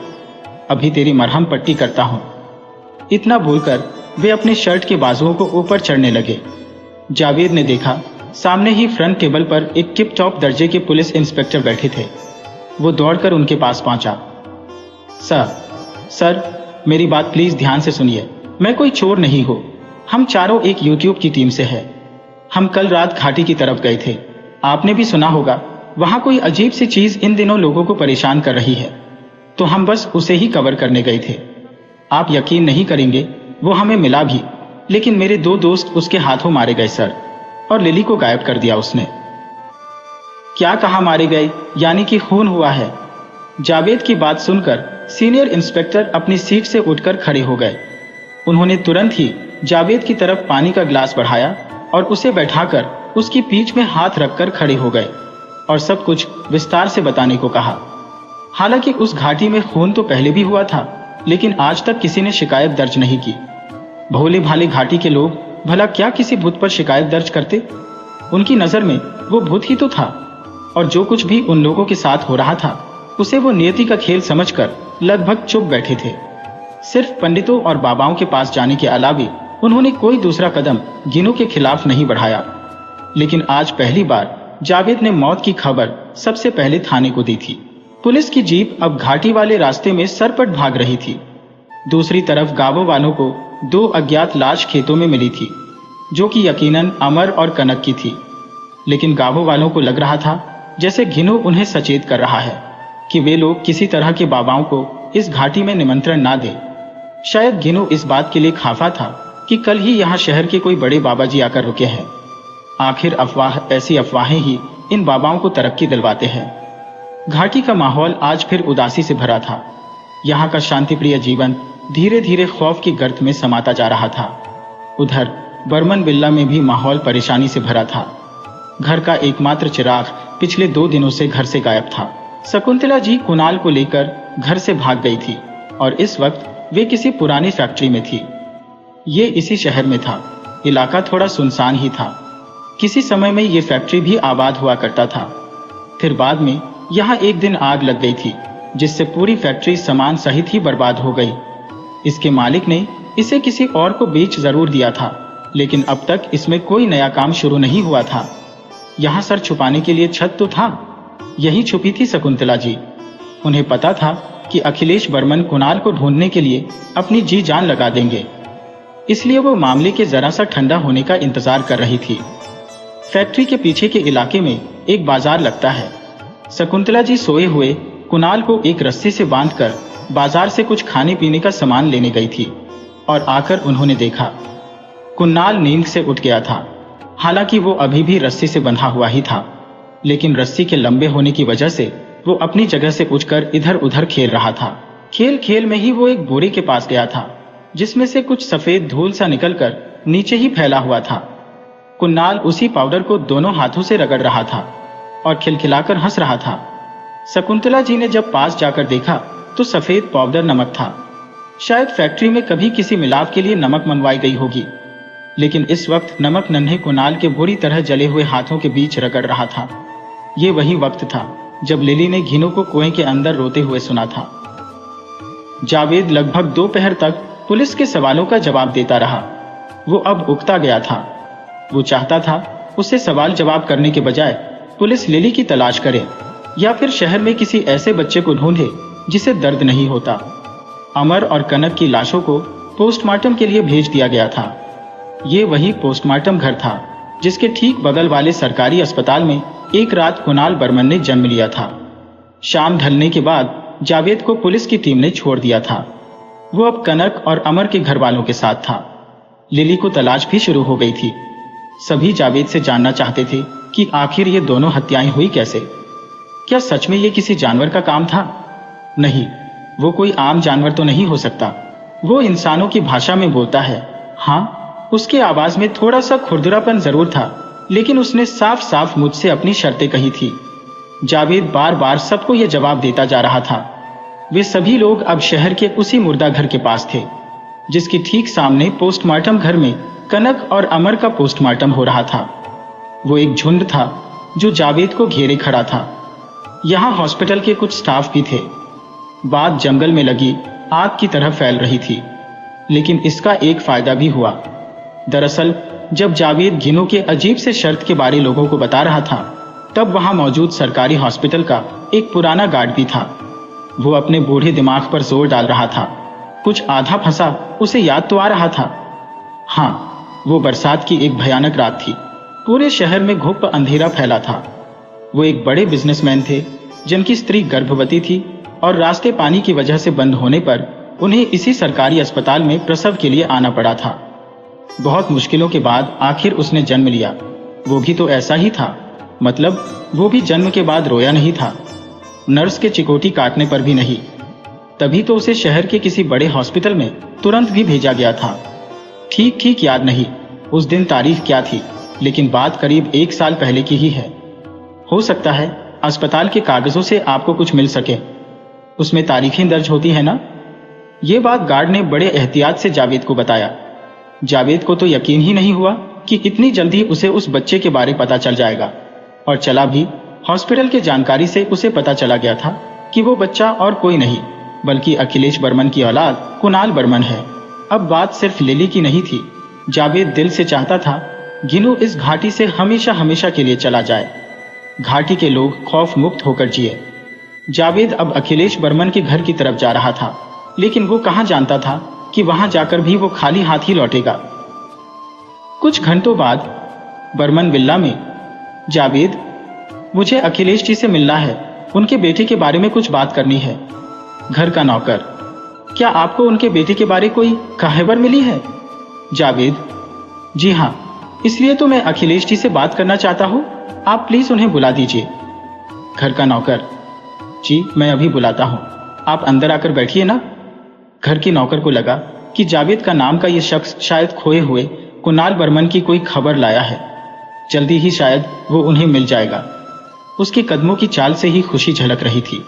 अभी तेरी मरहम पट्टी करता हूं। इतना बोलकर वे अपने शर्ट के बाजुओं को ऊपर चढ़ने लगे। जावेद ने देखा, सामने ही फ्रंट टेबल पर एक टिप टॉप दर्जे के पुलिस इंस्पेक्टर बैठे थे। वो दौड़कर उनके पास पहुंचा। सर, मेरी बात प्लीज ध्यान से सुनिए। मैं कोई चोर नहीं हूं। हम चारों एक यूट्यूब की टीम से है। हम कल रात घाटी की तरफ गए थे। आपने भी सुना होगा, वहां कोई अजीब सी चीज इन दिनों लोगों को परेशान कर रही है। तो हम बस उसे ही कवर करने गए थे। आप यकीन नहीं करेंगे, वो हमें मिला भी, लेकिन मेरे 2 दोस्त उसके हाथों मारे गए सर, और लिली को गायब कर दिया उसने। क्या कहा मारे गए? यानी कि खून हुआ है? जावेद की बात सुनकर सीनियर इंस्पेक्टर अपनी सीट से उठकर खड़े हो गए। उन्होंने तुरंत ही जावेद की तरफ पानी का गिलास बढ़ाया और उसे बैठाकर उसकी पीठ में हाथ रखकर खड़े हो गए और सब कुछ विस्तार से बताने को कहा। हालांकि उस घाटी में खून तो पहले भी हुआ था, लेकिन आज तक किसी ने शिकायत दर्ज नहीं की। भोले भाले घाटी के लोग भला क्या किसी भूत पर शिकायत दर्ज करते? उनकी नजर में वो भूत ही तो था, और जो कुछ भी उन लोगों के साथ हो रहा था उसे वो नियति का खेल समझकर लगभग चुप बैठे थे। सिर्फ पंडितों और बाबाओं के पास जाने के अलावे उन्होंने कोई दूसरा कदम गिनू के खिलाफ नहीं बढ़ाया। लेकिन आज पहली बार जावेद ने मौत की खबर सबसे पहले थाने को दी थी। पुलिस की जीप अब घाटी वाले रास्ते में सरपट भाग रही थी। दूसरी तरफ गांवों वालों को 2 अज्ञात लाश खेतों में मिली थी, जो कि यकीनन अमर और कनक की थी। लेकिन गांवों वालों को लग रहा था जैसे गिनू उन्हें सचेत कर रहा है कि वे लोग किसी तरह के बाबाओं को इस घाटी में निमंत्रण ना दे। शायद गिनू इस बात के लिए खाफा था कि कल ही यहाँ शहर के कोई बड़े बाबा जी आकर रुके हैं। आखिर ऐसी अफवाहें ही इन बाबाओं को तरक्की दिलवाते हैं। घाटी का माहौल आज फिर उदासी से भरा था। यहाँ का शांतिप्रिय जीवन धीरे धीरे खौफ की गर्त में समाता जा रहा था। उधर बर्मन विला में भी माहौल परेशानी से भरा था। घर का एकमात्र चिराग पिछले 2 दिनों से घर से गायब था। शकुंतला जी कुणाल को लेकर घर से भाग गई थी और इस वक्त वे किसी पुरानी फैक्ट्री में थी। ये इसी शहर में था। इलाका थोड़ा सुनसान ही था। किसी समय में ये फैक्ट्री भी आबाद हुआ करता था। फिर बाद में यहाँ एक दिन आग लग गई थी, जिससे पूरी फैक्ट्री सामान सहित ही बर्बाद हो गई। इसके मालिक ने इसे किसी और को बेच जरूर दिया था, लेकिन अब तक इसमें कोई नया काम शुरू नहीं हुआ था। यहाँ सर छुपाने के लिए छत तो था। यही छुपी थी शकुंतला जी। उन्हें पता था कि अखिलेश बर्मन कुणाल को ढूंढने के लिए अपनी जी जान लगा देंगे, इसलिए वो मामले के जरा सा ठंडा होने का इंतजार कर रही थी। फैक्ट्री के पीछे के इलाके में एक बाजार लगता है। शकुंतला जी सोए हुए कुणाल को एक रस्सी से बांधकर बाजार से कुछ खाने पीने का सामान लेने गई थी और आकर उन्होंने देखा कुणाल नींद से उठ गया था। हालांकि वो अभी भी रस्सी से बंधा हुआ ही था, लेकिन रस्सी के लंबे होने की वजह से वो अपनी जगह से उठकर इधर उधर खेल रहा था। खेल खेल में ही वो एक बोरे के पास गया था, जिसमें से कुछ सफेद धूल सा निकलकर नीचे ही फैला हुआ था। कुणाल उसी पाउडर को दोनों हाथों से रगड़ रहा था और खिलखिलाकर हंस रहा था। शकुंतला जी ने जब पास जाकर देखा तो सफेद पाउडर नमक था। शायद फैक्ट्री में कभी किसी मिलाप के लिए नमक मंगवाई गई होगी, लेकिन इस वक्त नमक नन्हे कुणाल के बुरी तरह जले हुए हाथों के बीच रगड़ रहा था। ये वही वक्त था जब लिली ने घिनू को कुएं के अंदर रोते हुए सुना था। जावेद लगभग दोपहर तक पुलिस के सवालों का जवाब देता रहा। वो अब उकता गया था। वो चाहता था उसे सवाल जवाब करने के बजाय पुलिस लिली की तलाश करे या फिर शहर में किसी ऐसे बच्चे को ढूंढे जिसे दर्द नहीं होता। अमर और कनक की लाशों को पोस्टमार्टम के लिए भेज दिया गया था। ये वही पोस्टमार्टम घर था जिसके ठीक बगल वाले सरकारी अस्पताल में एक रात कुणाल बर्मन ने जन्म लिया था। शाम ढलने के बाद जावेद को पुलिस की टीम ने छोड़ दिया था। वो अब कनक और अमर के घर वालों के साथ था। लिली को तलाश भी शुरू हो गई थी। सभी जावेद से जानना चाहते थे कि आखिर ये दोनों हत्याएं हुई कैसे। क्या सच में ये किसी जानवर का काम था? नहीं, वो कोई आम जानवर तो नहीं हो सकता। वो इंसानों की भाषा में बोलता है। हाँ, उसके आवाज में थोड़ा सा खुरदुरापन जरूर था, लेकिन उसने साफ साफ मुझसे अपनी शर्तें कही थी। जावेद बार बार सबको ये जवाब देता जा रहा था। वे सभी लोग अब शहर के उसी मुर्दा घर के पास थे, जिसके ठीक सामने पोस्टमार्टम घर में कनक और अमर का पोस्टमार्टम हो रहा था। वो एक झुंड था जो जावेद को घेरे खड़ा था। यहाँ हॉस्पिटल के कुछ स्टाफ भी थे। बात जंगल में लगी आग की तरह फैल रही थी, लेकिन इसका एक फायदा भी हुआ। दरअसल जब जावेद घिनू के अजीब से शर्त के बारे लोगों को बता रहा था, तब वहां मौजूद सरकारी हॉस्पिटल का एक पुराना गार्ड भी था। वो अपने बूढ़े दिमाग पर जोर डाल रहा था। कुछ आधा फंसा उसे याद तो आ रहा था। हाँ, वो बरसात की एक भयानक रात थी। पूरे शहर में घुप अंधेरा फैला था। वो एक बड़े बिजनेसमैन थे जिनकी स्त्री गर्भवती थी और रास्ते पानी की वजह से बंद होने पर उन्हें इसी सरकारी अस्पताल में प्रसव के लिए आना पड़ा था। बहुत मुश्किलों के बाद आखिर उसने जन्म लिया। वो भी तो ऐसा ही था, मतलब वो भी जन्म के बाद रोया नहीं था, नर्स के चिकोटी काटने पर भी नहीं। तभी तो उसे शहर के किसी बड़े हॉस्पिटल में तुरंत भी भेजा गया था। ठीक याद नहीं उस दिन तारीख क्या थी, लेकिन बात करीब 1 साल पहले की ही है। हो सकता है अस्पताल के कागजों से आपको कुछ मिल सके, उसमें तारीखें दर्ज होती है ना। ये बात गार्ड ने बड़े एहतियात से जावेद को बताया। जावेद को तो यकीन ही नहीं हुआ कि इतनी जल्दी उसे उस बच्चे के बारे पता चल जाएगा, और चला भी। हॉस्पिटल के जानकारी से उसे पता चला गया था कि वो बच्चा और कोई नहीं बल्कि अखिलेश बर्मन की औलाद कुणाल बर्मन है। अब बात सिर्फ लिली की नहीं थी। जावेद दिल से चाहता था घिनू इस घाटी से हमेशा हमेशा के लिए चला जाए। घाटी के लोग खौफ मुक्त होकर जिए। जावेद अब अखिलेश बर्मन के घर की तरफ जा रहा था, लेकिन वो कहाँ जानता था कि वहां जाकर भी वो खाली हाथ ही लौटेगा। कुछ घंटों बाद बर्मन विला में, जावेद, मुझे अखिलेश जी से मिलना है, उनके बेटे के बारे में कुछ बात करनी है। घर का नौकर, क्या आपको उनके बेटे के बारे कोई खबर मिली है? जावेद, जी हाँ, इसलिए तो मैं अखिलेश जी से बात करना चाहता हूँ। आप प्लीज उन्हें बुला दीजिए। घर का नौकर, जी मैं अभी बुलाता हूँ, आप अंदर आकर बैठिए ना। घर के नौकर को लगा कि जावेद का नाम का ये शख्स शायद खोए हुए कुणाल बर्मन की कोई खबर लाया है। जल्दी ही शायद वो उन्हें मिल जाएगा। उसके कदमों की चाल से ही खुशी झलक रही थी।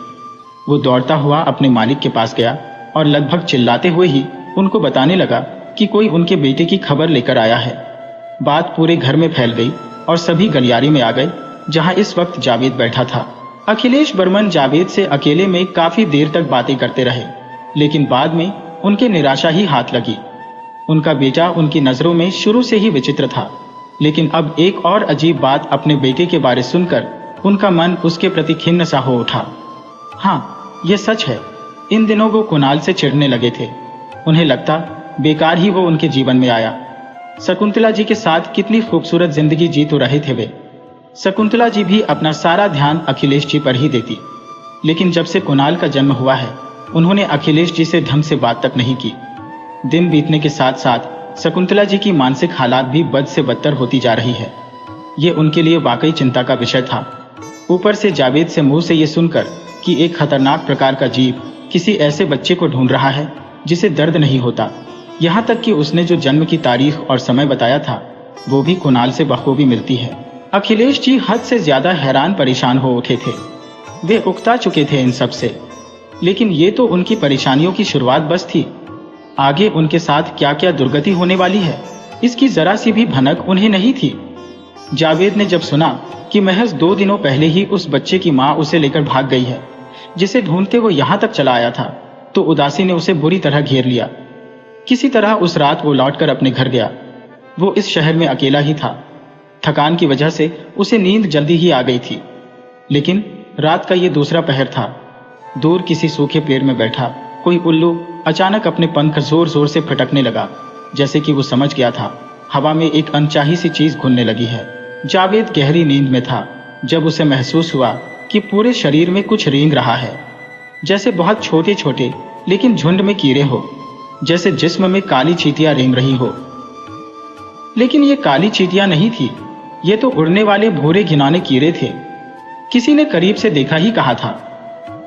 वो दौड़ता हुआ अपने मालिक के पास गया और लगभग चिल्लाते हुए ही उनको बताने लगा कि कोई उनके बेटे की खबर लेकर आया है। बात पूरे घर में फैल गई और सभी गलियारे में आ गए, जहां इस वक्त जावेद बैठा था। अखिलेश बर्मन जावेद से अकेले में काफी देर तक बातें करते रहे, लेकिन बाद में उनके निराशा ही हाथ लगी। उनका बेटा उनकी नजरों में शुरू से ही विचित्र था, लेकिन अब एक और अजीब बात अपने बेटे के बारे सुनकर उनका मन उसके प्रति खिन्न सा हो उठा। हाँ, यह सच है, इन दिनों वो कुणाल से चिढ़ने लगे थे। उन्हें लगता बेकार ही वो उनके जीवन में आया। शकुंतला जी के साथ कितनी खूबसूरत जिंदगी जी तो रहे थे वे। शकुंतला जी भी अपना सारा ध्यान अखिलेश जी पर ही देती, लेकिन जब से कुणाल का जन्म हुआ है उन्होंने अखिलेश जी से ढंग से बात तक नहीं की। दिन बीतने के साथ साथ शकुंतला जी की मानसिक हालात भी बद से बदतर होती जा रही है। ये उनके लिए वाकई चिंता का विषय था। ऊपर से जावेद से मुंह से ये सुनकर कि एक खतरनाक प्रकार का जीव किसी ऐसे बच्चे को ढूंढ रहा है जिसे दर्द नहीं होता, यहाँ तक कि उसने जो जन्म की तारीख और समय बताया था वो भी कुणाल से बखूबी मिलती है। अखिलेश जी हद से ज्यादा हैरान परेशान हो उठे थे। वे उकता चुके थे इन सब से, लेकिन ये तो उनकी परेशानियों की शुरुआत बस थी। आगे उनके साथ क्या क्या दुर्गति होने वाली है इसकी जरा सी भी भनक उन्हें नहीं थी। जावेद ने जब सुना कि महज 2 दिनों पहले ही उस बच्चे की मां उसे लेकर भाग गई है जिसे ढूंढते वो यहां तक चला आया था, तो उदासी ने उसे बुरी तरह घेर लिया। किसी तरह उस रात वो लौटकर अपने घर गया। वो इस शहर में अकेला ही था। थकान की वजह से उसे नींद जल्दी ही आ गई थी, लेकिन रात का ये दूसरा पहर था। दूर किसी सूखे पेड़ में बैठा कोई उल्लू अचानक अपने पंख जोर जोर से फटकने लगा, जैसे कि वो समझ गया था हवा में एक अनचाही सी चीज घुलने लगी है। जावेद गहरी नींद में था जब उसे महसूस हुआ कि पूरे शरीर में कुछ रेंग रहा है, जैसे बहुत छोटे छोटे लेकिन झुंड में कीड़े हो, जैसे जिस्म में काली चींटियां रेंग रही हो। लेकिन ये काली चींटियां नहीं थी, ये तो उड़ने वाले भूरे घिनौने कीड़े थे। किसी ने करीब से देखा ही कहा था।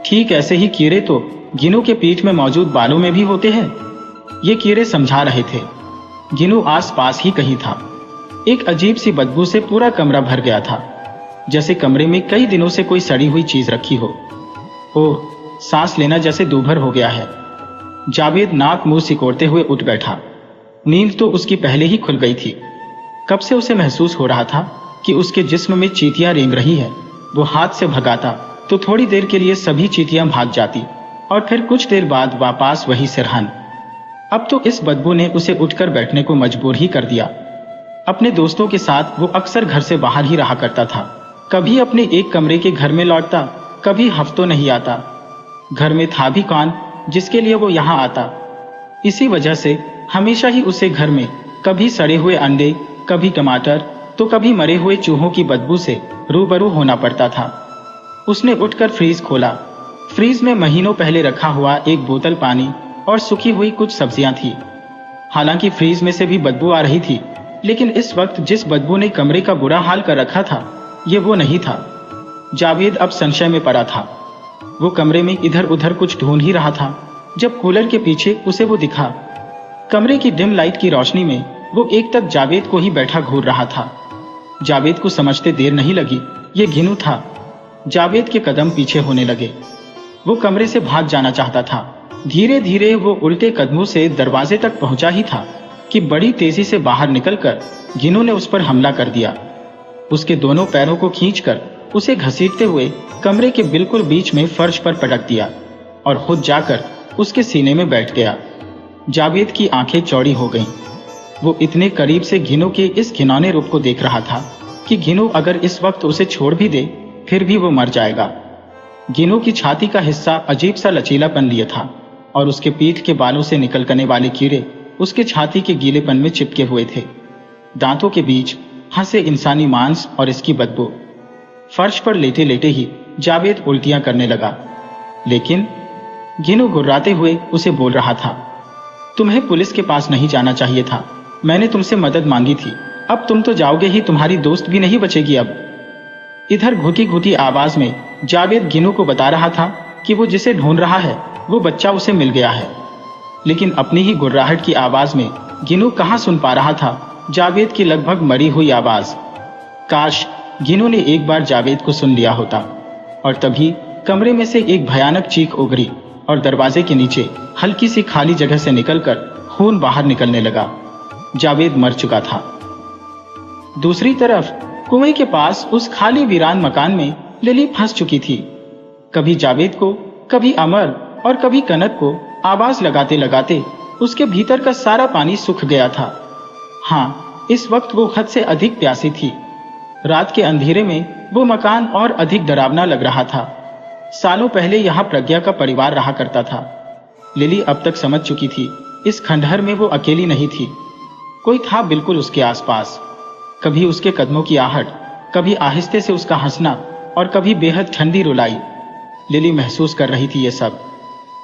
ठीक ऐसे ही कीड़े तो गिनू के पीठ में मौजूद बालों में भी होते हैं। ये कीड़े समझा रहे थे गिनू आस पास ही कहीं था। एक अजीब सी बदबू से पूरा कमरा भर गया था, जैसे कमरे में कई दिनों से कोई सड़ी हुई चीज रखी हो। ओह, सांस लेना जैसे दूभर हो गया है। जावेद नाक मुंह सिकोड़ते हुए उठ बैठा। नींद तो उसकी पहले ही खुल गई थी। कब से उसे महसूस हो रहा था कि उसके जिस्म में चींटियां रेंग रही है। वो हाथ से भगाता तो थोड़ी देर के लिए सभी चींटियां भाग जाती और फिर कुछ देर बाद वापस वही सिरहन। अब तो इस बदबू ने उसे उठकर बैठने को मजबूर ही कर दिया। अपने दोस्तों के साथ वो अक्सर घर से बाहर ही रहा करता था। कभी अपने एक कमरे के घर में लौटता, कभी हफ्तों नहीं आता। घर में था भी कौन जिसके लिए वो यहाँ आता। इसी वजह से हमेशा ही उसे घर में कभी सड़े हुए अंडे, कभी टमाटर, तो कभी मरे हुए चूहों की बदबू से रूबरू होना पड़ता था। उसने उठकर फ्रीज खोला। फ्रीज में महीनों पहले रखा हुआ एक बोतल पानी और सूखी हुई कुछ सब्जियां थी। हालांकि फ्रीज में से भी बदबू आ रही थी, लेकिन इस वक्त जिस बदबू ने कमरे का बुरा हाल कर रखा था ये वो नहीं था। जावेद अब संशय में पड़ा था। वो कमरे में इधर उधर कुछ ढूंढ ही रहा था जब कूलर के पीछे उसे वो दिखा। कमरे की डिम लाइट की रोशनी में वो एक तक जावेद को ही बैठा घूर रहा था। जावेद को समझते देर नहीं लगी, ये गिनू था। जावेद के कदम पीछे होने लगे। वो कमरे से भाग जाना चाहता था। धीरे धीरे वो उल्टे कदमों से दरवाजे तक पहुंचा ही था कि बड़ी तेजी से बाहर निकलकर गिनू ने उस पर हमला कर दिया। उसके दोनों पैरों को खींचकर उसे घसीटते हुए कमरे के बिल्कुल बीच में फर्श पर पटक दिया और खुद जाकर उसके सीने में बैठ गया। जावेद की आंखें चौड़ी हो गईं। वो इतने करीब से गिनू के इस घिनौने रूप को देख रहा था कि गिनू अगर इस वक्त उसे छोड़ भी दे फिर भी वो मर जाएगा। गिनू की छाती का हिस्सा अजीब सा लचीलापन लिए था और उसके पीठ के बालों से निकलने वाले कीड़े उसके छाती के गीलेपन में चिपके हुए थे। दांतों के बीच हंसे इंसानी मांस और इसकी बदबू। फर्श पर लेटे लेटे ही जावेद उल्टियां करने लगा, लेकिन गिनू गुर्राते हुए उसे बोल रहा था, तुम्हें पुलिस के पास नहीं जाना चाहिए था। मैंने तुमसे मदद मांगी थी, अब तुम तो जाओगे ही, तुम्हारी दोस्त भी नहीं बचेगी अब। इधर घुटी घुटी आवाज में जावेद गिनू को बता रहा था कि वो जिसे ढूंढ रहा है वो बच्चा उसे मिल गया है, लेकिन अपनी ही गुर्राहट की आवाज में गिनू कहाँ सुन पा रहा था जावेद की लगभग मरी हुई आवाज। काश गिनू ने एक बार जावेद को सुन लिया होता। और तभी कमरे में से एक भयानक चीख उगरी और दरवाजे के नीचे हल्की सी खाली जगह से निकलकर खून बाहर निकलने लगा। जावेद मर चुका था। दूसरी तरफ कुएं के पास उस खाली वीरान मकान में लिली फंस चुकी थी। कभी जावेद को, कभी अमर और कभी कनक को आवाज लगाते लगाते उसके भीतर का सारा पानी सूख गया था। हाँ, इस वक्त वो हद से अधिक प्यासी थी। रात के अंधेरे में वो मकान और अधिक डरावना लग रहा था। सालों पहले यहाँ प्रज्ञा का परिवार रहा करता था। लिली अब तक समझ चुकी थी, इस खंडहर में वो अकेली नहीं थी। कोई था बिल्कुल उसके आसपास। कभी उसके कदमों की आहट, कभी आहिस्ते से उसका हंसना और कभी बेहद ठंडी रुलाई। लिली महसूस कर रही थी ये सब।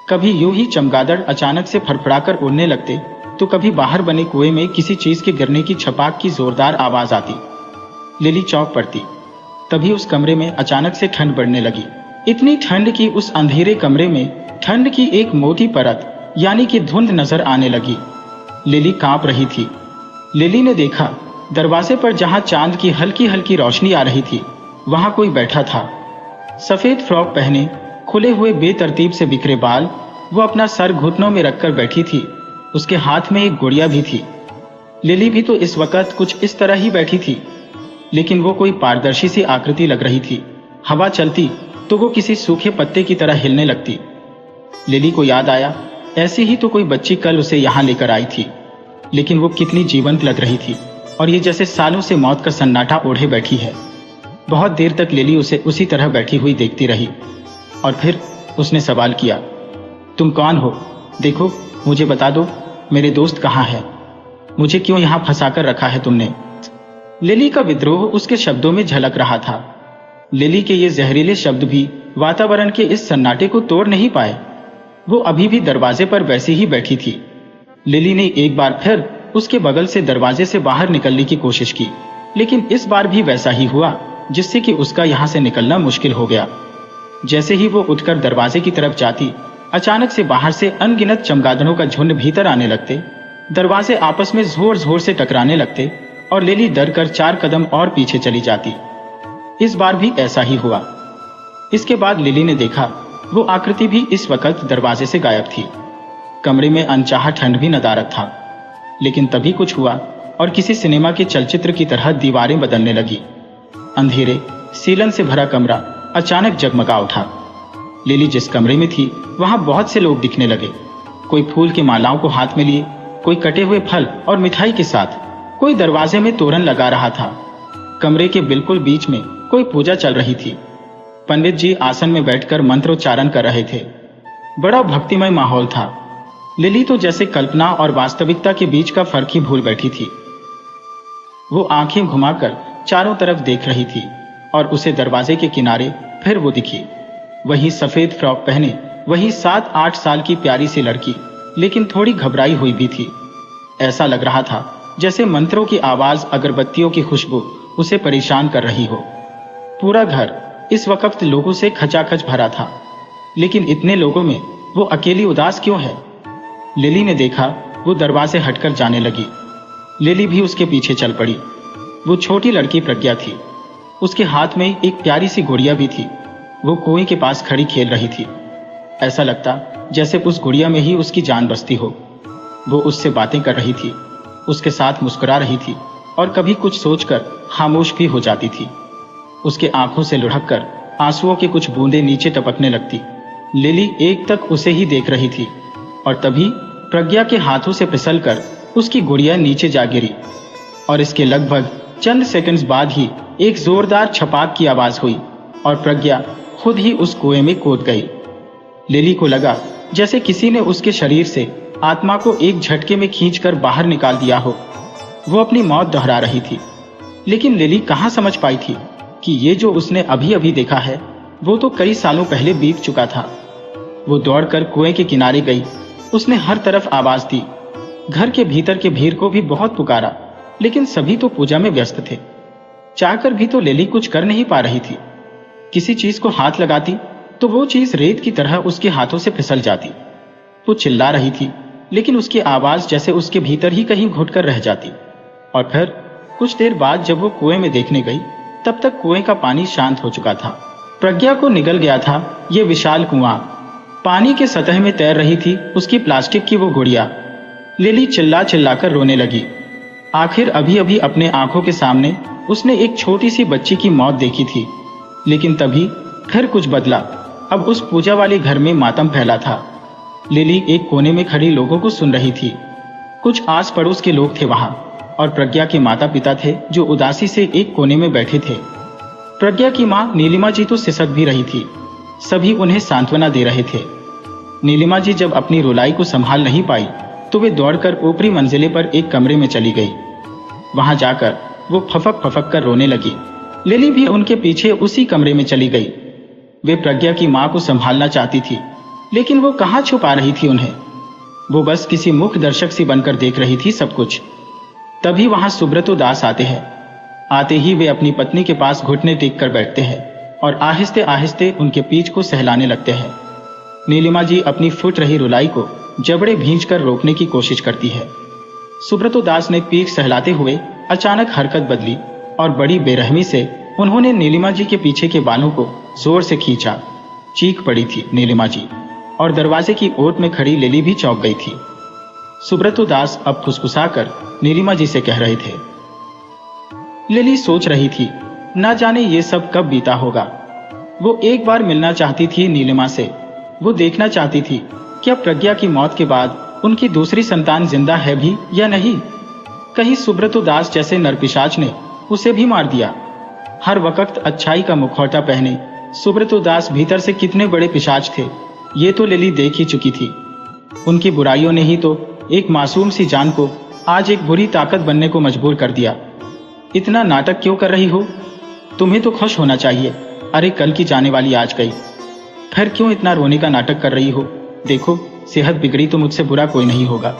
कभी यूं ही चमगादड़ अचानक से फड़फड़ाकर उड़ने लगते, तो कभी बाहर बने कुएं में किसी चीज के गिरने की छपाक की जोरदार आवाज आती। लिली चौंक पड़ती। तभी उस कमरे में अचानक से ठंड बढ़ने लगी। इतनी ठंड कि उस अंधेरे कमरे में ठंड की एक मोटी परत यानी कि धुंध नजर आने लगी। लिली कांप रही थी। लिली ने देखा, दरवाजे पर जहां चांद की हल्की हल्की रोशनी आ रही थी, वहां कोई बैठा था। सफेद फ्रॉक पहने, खुले हुए बेतरतीब से बिखरे बाल, वो अपना सर घुटनों में रखकर बैठी थी। उसके हाथ में एक गुड़िया भी थी। लिली भी तो इस वक्त कुछ इस तरह ही बैठी थी, लेकिन वो कोई पारदर्शी सी आकृति लग रही थी। हवा चलती तो वो किसी सूखे पत्ते की तरह हिलने लगती। लिली को याद आया, ऐसी ही तो कोई बच्ची कल उसे यहाँ लेकर आई थी, लेकिन वो कितनी जीवंत लग रही थी, और ये जैसे सालों से मौत का सन्नाटा ओढ़े बैठी है। बहुत देर तक लिली उसे उसी तरह बैठी हुई देखती रही, और फिर उसने सवाल किया, तुम कौन हो? देखो, मुझे बता दो, मेरे दोस्त कहाँ है? मुझे क्यों यहाँ फंसाकर रखा है तुमने? लिली का विद्रोह उसके शब्दों में झलक रहा था। लिली के ये जहरीले शब्द भी वातावरण के इस सन्नाटे को तोड़ नहीं पाए। वो अभी भी दरवाजे पर वैसी ही बैठी थी। लिली ने एक बार फिर उसके बगल से दरवाजे से बाहर निकलने की कोशिश की, लेकिन इस बार भी वैसा ही हुआ, जिससे कि उसका यहाँ से निकलना मुश्किल हो गया। जैसे ही वो उठकर दरवाजे की तरफ जाती, अचानक से बाहर से अनगिनत चमगादड़ों का झुंड भीतर आने लगते। दरवाजे आपस में जोर जोर से टकराने लगते और लिली डर कर 4 कदम और पीछे चली जाती। इस बार भी ऐसा ही हुआ। इसके बाद लिली ने देखा, वो आकृति भी इस वक्त दरवाजे से गायब थी। कमरे में अनचाहा ठंड भी नदारद था। लेकिन तभी कुछ हुआ और किसी सिनेमा के चलचित्र की तरह दीवारें बदलने लगी। अंधेरे, सीलन से भरा कमरा अचानक जगमगा उठा। लिली जिस कमरे में थी, वहां बहुत से लोग दिखने लगे। कोई फूल की मालाओं को हाथ में लिए, कोई कटे हुए फल और मिठाई के साथ, कोई दरवाजे में तोरण लगा रहा था। कमरे के बिल्कुल बीच में कोई पूजा चल रही थी। पंडित जी आसन में बैठकर मंत्रोच्चारण कर रहे थे। बड़ा भक्तिमय माहौल था। लिली तो जैसे कल्पना और वास्तविकता के बीच का फर्क ही भूल बैठी थी। वो आंखें घुमाकर चारों तरफ देख रही थी और उसे दरवाजे के किनारे फिर वो दिखी। वही सफेद फ्रॉक पहने, वही 7-8 साल की प्यारी सी लड़की, लेकिन थोड़ी घबराई हुई भी थी। ऐसा लग रहा था जैसे मंत्रों की आवाज, अगरबत्तियों की खुशबू उसे परेशान कर रही हो। पूरा घर इस वक्त लोगों से खचाखच भरा था, लेकिन इतने लोगों में वो अकेली उदास क्यों है? लिली ने देखा, वो दरवाजे हटकर जाने लगी। लिली भी उसके पीछे चल पड़ी। वो छोटी लड़की प्रज्ञा थी। उसके हाथ में एक प्यारी सी गुड़िया भी थी। वो कुएं के पास खड़ी खेल रही थी। ऐसा लगता जैसे उस गुड़िया में ही उसकी जान बसती हो। वो उससे बातें कर रही थी, उसके साथ मुस्कुरा रही थी और कभी कुछ सोचकर खामोश भी हो जाती थी। उसके आंखों से लुढ़ककर आंसुओं की कुछ बूंदें नीचे टपकने लगती। लिली एक तक उसे ही देख रही थी और तभी प्रज्ञा के हाथों से फिसलकर उसकी गुड़िया नीचे जा गिरी और इसके लगभग चंद सेकंड्स बाद ही एक जोरदार छपाक की आवाज हुई और प्रज्ञा खुद ही उस कुएं में कूद गई। लिली को लगा जैसे किसी ने उसके शरीर से आत्मा को एक झटके में खींचकर बाहर निकाल दिया हो। वो अपनी मौत दोहरा रही थी, लेकिन लिली कहाँ समझ पाई थी कि ये जो उसने अभी अभी देखा है, वो तो कई सालों पहले बीत चुका था। वो दौड़कर कुएं के किनारे गई। उसने हर तरफ आवाज दी। घर के भीतर के भीड़ को भी बहुत पुकारा, लेकिन सभी तो पूजा में व्यस्त थे। चाहकर भी तो लिली कुछ कर नहीं पा रही थी। किसी चीज को हाथ लगाती तो वो चीज रेत की तरह उसके हाथों से फिसल जाती। वो चिल्ला रही थी, लेकिन उसकी आवाज जैसे उसके भीतर ही कहीं घुटकर रह जाती और फिर कुछ देर बाद जब वो कुएं में देखने गई, तब तक कुएं का पानी शांत हो चुका था। प्रज्ञा को निगल गया था ये विशाल कुआं। पानी के सतह में तैर रही थी उसकी प्लास्टिक की वो गुड़िया। लिली चिल्ला चिल्लाकर रोने लगी। आखिर अभी अभी अपने आंखों के सामने उसने एक छोटी सी बच्ची की मौत देखी थी। लेकिन तभी फिर कुछ बदला। अब उस पूजा वाले घर में मातम फैला था। लिली एक कोने में खड़ी लोगों को सुन रही थी। कुछ आस पड़ोस के लोग थे वहां, और प्रज्ञा के माता पिता थे जो उदासी से एक कोने में बैठे थे। प्रज्ञा की मां नीलिमा जी तो सिसक भी रही थी। सभी उन्हें सांत्वना दे रहे थे। नीलिमा जी जब अपनी रुलाई को संभाल नहीं पाई तो वे दौड़कर ऊपरी मंजिले पर एक कमरे में चली गई। वहां जाकर वो फफक फफक कर रोने लगी। लिली भी उनके पीछे उसी कमरे में चली गई। वे प्रज्ञा की मां को संभालना चाहती थी, लेकिन वो कहां छुपा रही थी उन्हें। वो बस किसी मूक दर्शक सी बनकर देख रही थी सब कुछ। तभी वहां सुब्रतो दास आते हैं। आते ही वे अपनी पत्नी के पास घुटने टेक कर बैठते हैं और आहिस्ते आहिस्ते उनके पीठ को सहलाने लगते हैं। नीलिमा जी अपनी फूट रही रुलाई को जबड़े भींचकर रोकने की कोशिश करती है। सुब्रतो दास ने पीठ सहलाते हुए अचानक हरकत बदली और बड़ी बेरहमी से उन्होंने नीलिमा जी के पीछे के बालों को जोर से खींचा। चीख पड़ी थी नीलिमा जी, और दरवाजे की ओट में खड़ी लिली भी चौंक गई थी। सुब्रतो दास अब फुसफुसाकर नीलिमा जी से कह रहे थे। लिली सोच रही थी, ना जाने ये सब कब बीता होगा। वो एक बार मिलना चाहती थी नीलिमा से। वो देखना चाहती थी क्या प्रज्ञा की मौत के बाद उनकी दूसरी संतान जिंदा है भी या नहीं। कहीं सुब्रतो दास जैसे नरपिशाच ने उसे भी मार दिया। हर वक्त अच्छाई का मुखौटा पहने सुब्रतो दास भीतर से कितने बड़े पिशाच थे, ये तो लिली देख ही चुकी थी। उनकी बुराइयों ने ही तो एक मासूम सी जान को आज एक बुरी ताकत बनने को मजबूर कर दिया। इतना नाटक क्यों कर रही हो? तुम्हें तो खुश होना चाहिए। अरे कल की जाने वाली आज गई, फिर क्यों इतना रोने का नाटक कर रही हो? देखो, सेहत बिगड़ी तो मुझसे बुरा कोई नहीं होगा।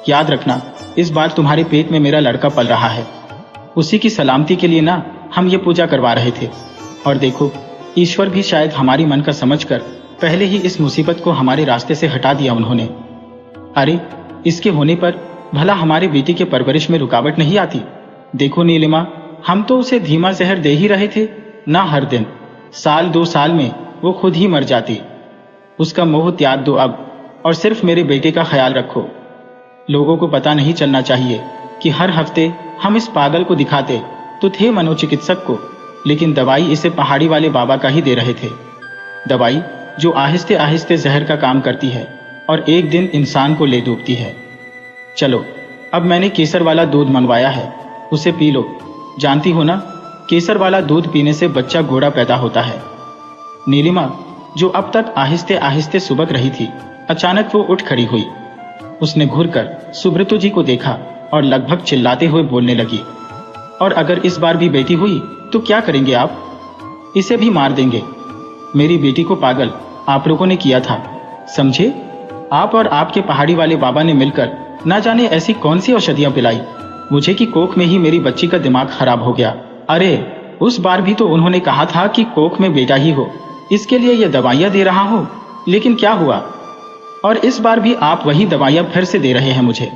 याद रखना, इस बार तुम्हारे पेट में मेरा लड़का पल रहा है। उसी की सलामती के लिए ना हम ये पूजा करवा रहे थे। और देखो, ईश्वर भी शायद हमारी मन का समझकर पहले ही इस मुसीबत को हमारे रास्ते से हटा दिया उन्होंने। अरे इसके होने पर भला हमारी बेटी के परवरिश में रुकावट नहीं आती? देखो नीलिमा, हम तो उसे धीमा जहर दे ही रहे थे ना। हर दिन, साल 2 साल में वो खुद ही मर जाती। उसका मोह त्याग दो अब, और सिर्फ मेरे बेटे का ख्याल रखो। लोगों को पता नहीं चलना चाहिए कि हर हफ्ते हम इस पागल को दिखाते तो थे मनोचिकित्सक को, लेकिन दवाई इसे पहाड़ी वाले बाबा का ही दे रहे थे। दवाई जो आहिस्ते आहिस्ते जहर का काम करती है और एक दिन इंसान को ले डूबती है। चलो, अब मैंने केसर वाला दूध मंगवाया है, उसे पी लो। जानती हो ना, केसर वाला दूध पीने से बच्चा घोड़ा पैदा होता है। नीलिमा, जो अब तक आहिस्ते आहिस्ते सुबक रही थी, अचानक वो उठ खड़ी हुई। उसने घूरकर सुब्रतो जी को देखा और लगभग चिल्लाते हुए बोलने लगी, और अगर इस बार भी बेटी हुई तो क्या करेंगे आप? इसे भी मार देंगे। मेरी बेटी को पागल आप लोगों ने किया था, समझे? आप और आपके पहाड़ी वाले बाबा ने मिलकर ना जाने ऐसी कौन सी औषधियां पिलाई मुझे कि कोख में ही मेरी बच्ची का दिमाग खराब हो गया। अरे उस बार भी तो उन्होंने कहा था कि कोख में बेटा ही हो, इसके लिए ये दवाइयां दे रहा हूं, लेकिन क्या हुआ? और इस बार भी आप वही दवाइयां फिर से दे रहे हैं मुझे।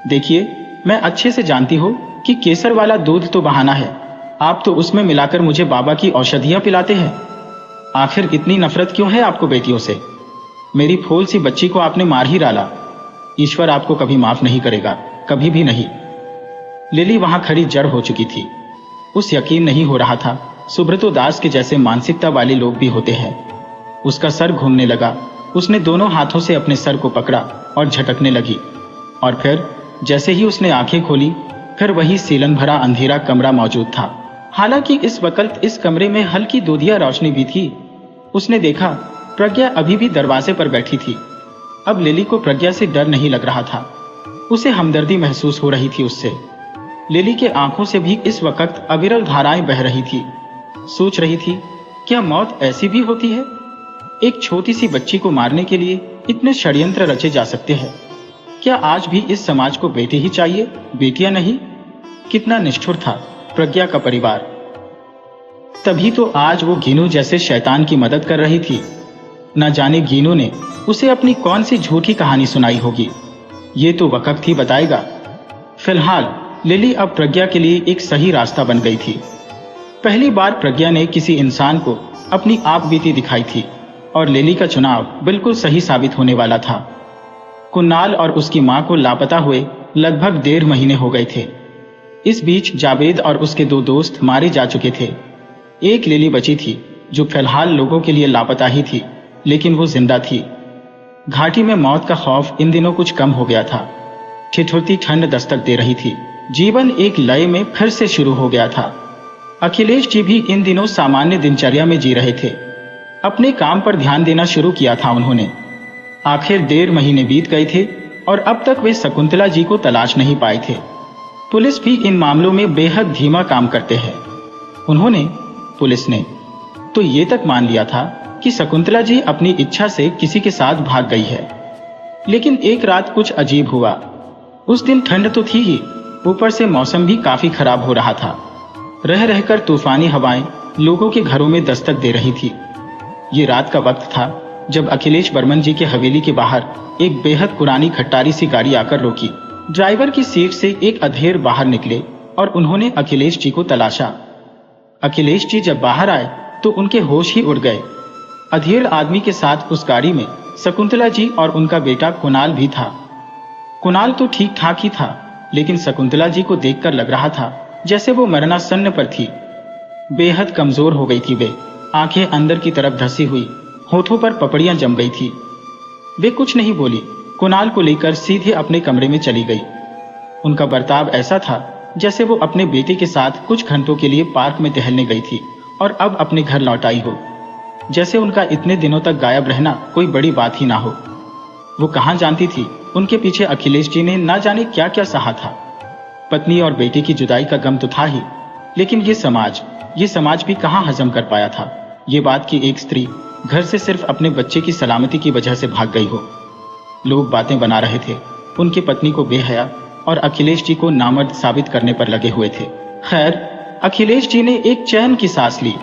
देखिए, मैं अच्छे से जानती हूं कि केसर वाला दूध तो बहाना है, आप तो उसमें मिलाकर मुझे बाबा की औषधियां पिलाते हैं। आखिर इतनी नफरत क्यों है आपको बेटियों से? मेरी फूल सी बच्ची को आपने मार ही डाला। ईश्वर आपको कभी माफ नहीं करेगा, कभी भी नहीं। लिली वहां खड़ी जड़ हो चुकी थी। उस यकीन नहीं हो रहा था सुब्रतो दास के जैसे मानसिकता वाले लोग भी होते हैं। उसका सर घूमने लगा। उसने दोनों हाथों से अपने सर को पकड़ा और झटकने लगी, और फिर जैसे ही उसने आंखें खोली, फिर वही सीलन भरा अंधेरा कमरा मौजूद था। हालांकि इस वक्त इस कमरे में हल्की दूधिया रोशनी भी थी। उसने देखा प्रज्ञा अभी भी दरवाजे पर बैठी थी। अब लिली को प्रज्ञा से डर नहीं लग रहा था, उसे हमदर्दी महसूस हो रही थी उससे। लिली के आंखों से भी इस वक्त अविरल धाराएं बह रही थी। सोच रही थी, क्या मौत ऐसी भी होती है? एक छोटी सी बच्ची को मारने के लिए इतने षड्यंत्र रचे जा सकते हैं। क्या आज भी इस समाज को बेटे ही चाहिए, बेटियां नहीं? कितना निष्ठुर था प्रज्ञा का परिवार। तभी तो आज वो गीनू जैसे शैतान की मदद कर रही थी। न जाने गीनू ने उसे अपनी कौन सी झूठी कहानी सुनाई होगी, ये तो वक्त ही बताएगा। फिलहाल लिली अब प्रज्ञा के लिए एक सही रास्ता बन गई थी। पहली बार प्रज्ञा ने किसी इंसान को अपनी आप बीती दिखाई थी और लिली का चुनाव बिल्कुल सही साबित होने वाला था। कुणाल और उसकी मां को लापता हुए लगभग 1.5 महीने हो गए थे। इस बीच जावेद और उसके 2 दोस्त मारे जा चुके थे। एक लिली बची थी जो फिलहाल लोगों के लिए लापता ही थी, लेकिन वो जिंदा थी। घाटी में मौत का खौफ इन दिनों कुछ कम हो गया था। ठिठुरती ठंड दस्तक दे रही थी। जीवन एक लय में फिर से शुरू हो गया था। अखिलेश जी भी इन दिनों सामान्य दिनचर्या में जी रहे थे। अपने काम पर ध्यान देना शुरू किया था उन्होंने। आखिर 1.5 महीने बीत गए थे और अब तक वे शकुंतला जी को तलाश नहीं पाए थे। पुलिस भी इन मामलों में बेहद धीमा काम करते हैं। पुलिस ने तो ये तक मान लिया था कि शकुंतला जी अपनी इच्छा से किसी के साथ भाग गई है। लेकिन एक रात कुछ अजीब हुआ। उस दिन ठंड तो थी ही, ऊपर से मौसम भी काफी खराब हो रहा था। रह रहकर तूफानी हवाएं लोगों के घरों में दस्तक दे रही थी। ये रात का वक्त था जब अखिलेश बर्मन जी के हवेली के बाहर एक बेहद पुरानी खट्टारी सी गाड़ी आकर रोकी। ड्राइवर की सीट से एक अधेड़ बाहर निकले और उन्होंने अखिलेश जी को तलाशा। अखिलेश जी जब बाहर आए तो उनके होश ही उड़ गए। अधेड़ आदमी के साथ उस गाड़ी में शकुंतला जी और उनका बेटा कुणाल भी था। कुणाल तो ठीक ठाक ही था, लेकिन शकुंतला जी को देखकर लग रहा था जैसे वो मरणासन्न पर थी। बेहद कमजोर हो गई थी वे, आंखें अंदर की तरफ धसी हुई, होठों पर पपड़ियां जम गई थी। वे कुछ नहीं बोली, कुणाल को लेकर सीधे अपने कमरे में चली गई। उनका बर्ताव ऐसा था जैसे वो अपने बेटे के साथ कुछ घंटों के लिए पार्क में टहलने गई थी और अब अपने घर लौट आई हो। जैसे उनका इतने दिनों तक गायब रहना कोई बड़ी बात ही ना हो। वो कहाँ जानती थी उनके पीछे अखिलेश जी ने ना जाने क्या क्या सहा था। पत्नी और बेटे की जुदाई का गम तो था ही, लेकिन ये समाज भी कहाँ हजम कर पाया था ये बात कि एक स्त्री घर से सिर्फ अपने बच्चे की सलामती की वजह से भाग गई हो। लोग बातें बना रहे थे, उनकी पत्नी को बेहया और अखिलेश जी को नामर्द साबित करने पर लगे हुए थे। खैर, अखिलेश जी ने एक चैन की सांस ली।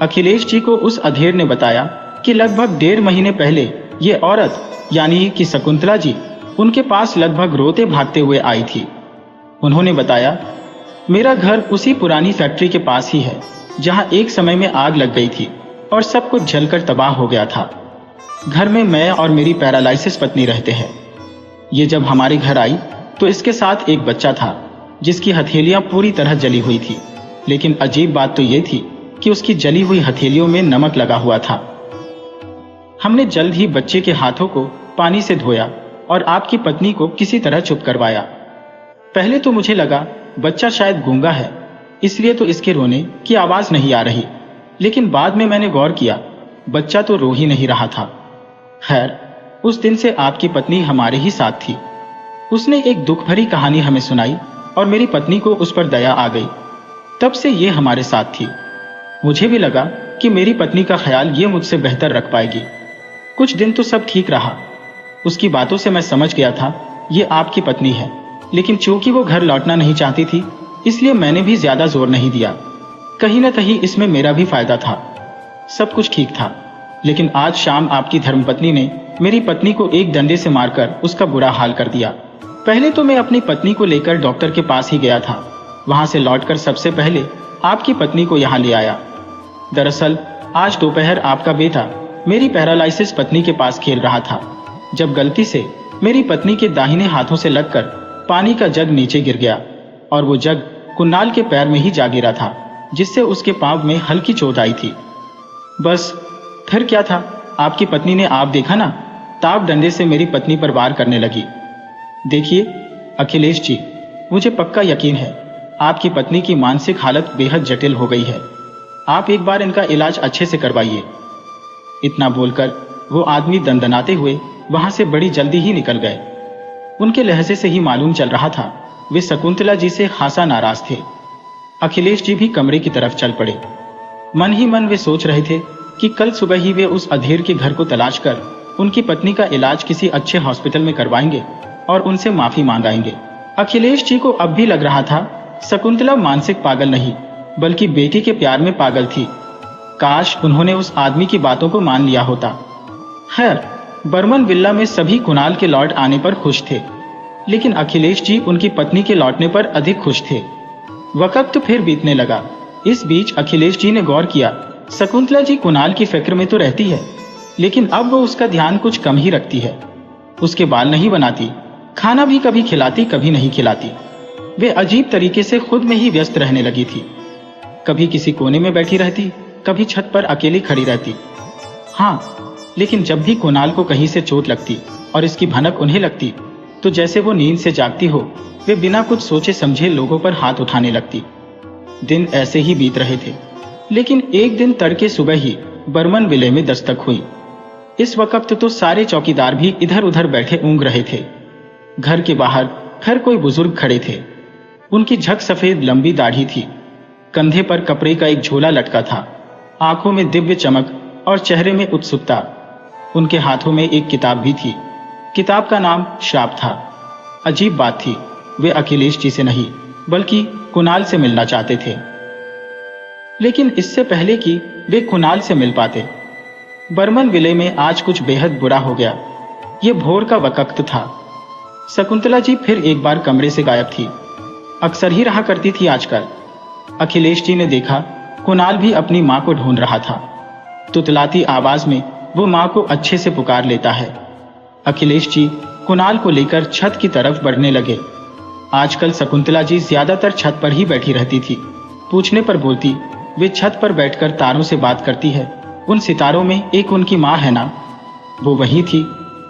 अखिलेश जी को उस अधेड़ ने बताया कि लगभग 1.5 महीने पहले ये औरत यानी कि शकुंतला जी उनके पास लगभग रोते भागते हुए आई थी। उन्होंने बताया, मेरा घर उसी पुरानी फैक्ट्री के पास ही है जहां एक समय में आग लग गई थी और सब कुछ जलकर तबाह हो गया था। घर में मैं और मेरी पैरालाइसिस पत्नी रहते हैं। ये जब हमारे घर आई तो इसके साथ एक बच्चा था जिसकी हथेलियां पूरी तरह जली हुई थी। लेकिन अजीब बात तो ये थी कि उसकी जली हुई हथेलियों में नमक लगा हुआ था। हमने जल्द ही बच्चे के हाथों को पानी से धोया और आपकी पत्नी को किसी तरह चुप करवाया। पहले तो मुझे लगा बच्चा शायद गूंगा है, इसलिए तो इसके रोने की आवाज नहीं आ रही, लेकिन बाद में मैंने गौर किया बच्चा तो रो ही नहीं रहा था। खैर, उस दिन से आपकी पत्नी हमारे ही साथ थी। उसने एक दुख भरी कहानी हमें सुनाई और मेरी पत्नी को उस पर दया आ गई। तब से ये हमारे साथ थी। मुझे भी लगा कि मेरी पत्नी का ख्याल ये मुझसे बेहतर रख पाएगी। कुछ दिन तो सब ठीक रहा। उसकी बातों से मैं समझ गया था ये आपकी पत्नी है, लेकिन चूंकि वो घर लौटना नहीं चाहती थी इसलिए मैंने भी ज्यादा जोर नहीं दिया। कहीं न कहीं इसमें मेरा भी फायदा था। सब कुछ ठीक था, लेकिन आज शाम आपकी धर्मपत्नी ने मेरी पत्नी को एक डंडे से मारकर उसका बुरा हाल कर दिया। पहले तो मैं अपनी पत्नी को लेकर डॉक्टर के पास ही गया था। वहां से लौटकर सबसे पहले आपकी पत्नी को यहाँ ले आया। दरअसल आज दोपहर आपका बेटा मेरी पैरालाइसिस पत्नी के पास खेल रहा था, जब गलती से मेरी पत्नी के दाहिने हाथों से लगकर पानी का जग नीचे गिर गया और वो जग कुणाल के पैर में ही जा गिरा था, जिससे उसके पांव में हल्की चोट आई थी। बस फिर क्या था, आपकी पत्नी ने, आप देखा ना, ताव डंडे से मेरी पत्नी पर वार करने लगी। देखिए अखिलेश जी, मुझे पक्का यकीन है आपकी पत्नी की मानसिक हालत बेहद जटिल हो गई है। आप एक बार इनका इलाज अच्छे से करवाइए। इतना बोलकर वो आदमी दंदनाते हुए वहां से बड़ी जल्दी ही निकल गए। उनके लहजे से ही मालूम चल रहा था वे शकुंतला जी से खासा नाराज थे। अखिलेश जी भी कमरे की तरफ चल पड़े। मन ही मन वे सोच रहे थे कि कल सुबह ही वे उस अधेड़ के घर को तलाश कर उनकी पत्नी का इलाज किसी अच्छे हॉस्पिटल में करवाएंगे और उनसे माफी मांगाएंगे। अखिलेश जी को अब भी लग रहा था शकुंतला मानसिक पागल नहीं बल्कि बेटी के प्यार में पागल थी। काश उन्होंने उस आदमी की बातों को मान लिया होता। खैर, बर्मन विल्ला में सभी कुणाल के लौट आने पर खुश थे। लेकिन अखिलेश जी उनकी पत्नी के लौटने पर अधिक खुश थे। वक्त फिर बीतने लगा। इस बीच अखिलेश जी ने गौर किया, शकुंतला जी कुणाल की फिक्र में तो रहती है, लेकिन अब वो उसका ध्यान कुछ कम ही रखती है। उसके बाल नहीं बनाती, खाना भी कभी खिलाती कभी नहीं खिलाती। वे अजीब तरीके से खुद में ही व्यस्त रहने लगी थी। कभी किसी कोने में बैठी रहती, कभी छत पर अकेली खड़ी रहती। हाँ, लेकिन जब भी कुणाल को कहीं से चोट लगती और इसकी भनक उन्हें लगती, तो जैसे वो नींद से जागती हो, वे बिना कुछ सोचे समझे लोगों पर हाथ उठाने लगती। दिन ऐसे ही बीत रहे थे, लेकिन एक दिन तड़के सुबह ही बर्मन विले में दस्तक हुई। इस वक्त तो सारे चौकीदार भी इधर उधर बैठे ऊँघ रहे थे। घर के बाहर फिर कोई बुजुर्ग खड़े थे। उनकी झक सफेद लंबी दाढ़ी थी, कंधे पर कपड़े का एक झोला लटका था, आंखों में दिव्य चमक और चेहरे में उत्सुकता। उनके हाथों में एक किताब भी थी। किताब का नाम श्राप था। अजीब बात थी, वे अखिलेश जी से नहीं बल्कि कुणाल से मिलना चाहते थे। लेकिन इससे पहले कि वे कुणाल से मिल पाते, बर्मन विले में आज कुछ बेहद बुरा हो गया। ये भोर का वक्त था। शकुंतला जी फिर एक बार कमरे से गायब थी। अक्सर ही रहा करती थी आजकल। अखिलेश जी ने देखा, कुणाल भी अपनी मां को ढूंढ रहा था। तुतलाती आवाज में वो मां को अच्छे से पुकार लेता है। अखिलेश जी कुणाल को लेकर छत की तरफ बढ़ने लगे। आजकल शकुंतला जी ज्यादातर छत पर ही बैठी रहती थी। पूछने पर बोलती, वे छत पर बैठकर तारों से बात करती है। उन सितारों में एक उनकी मां है ना। वो वही थी,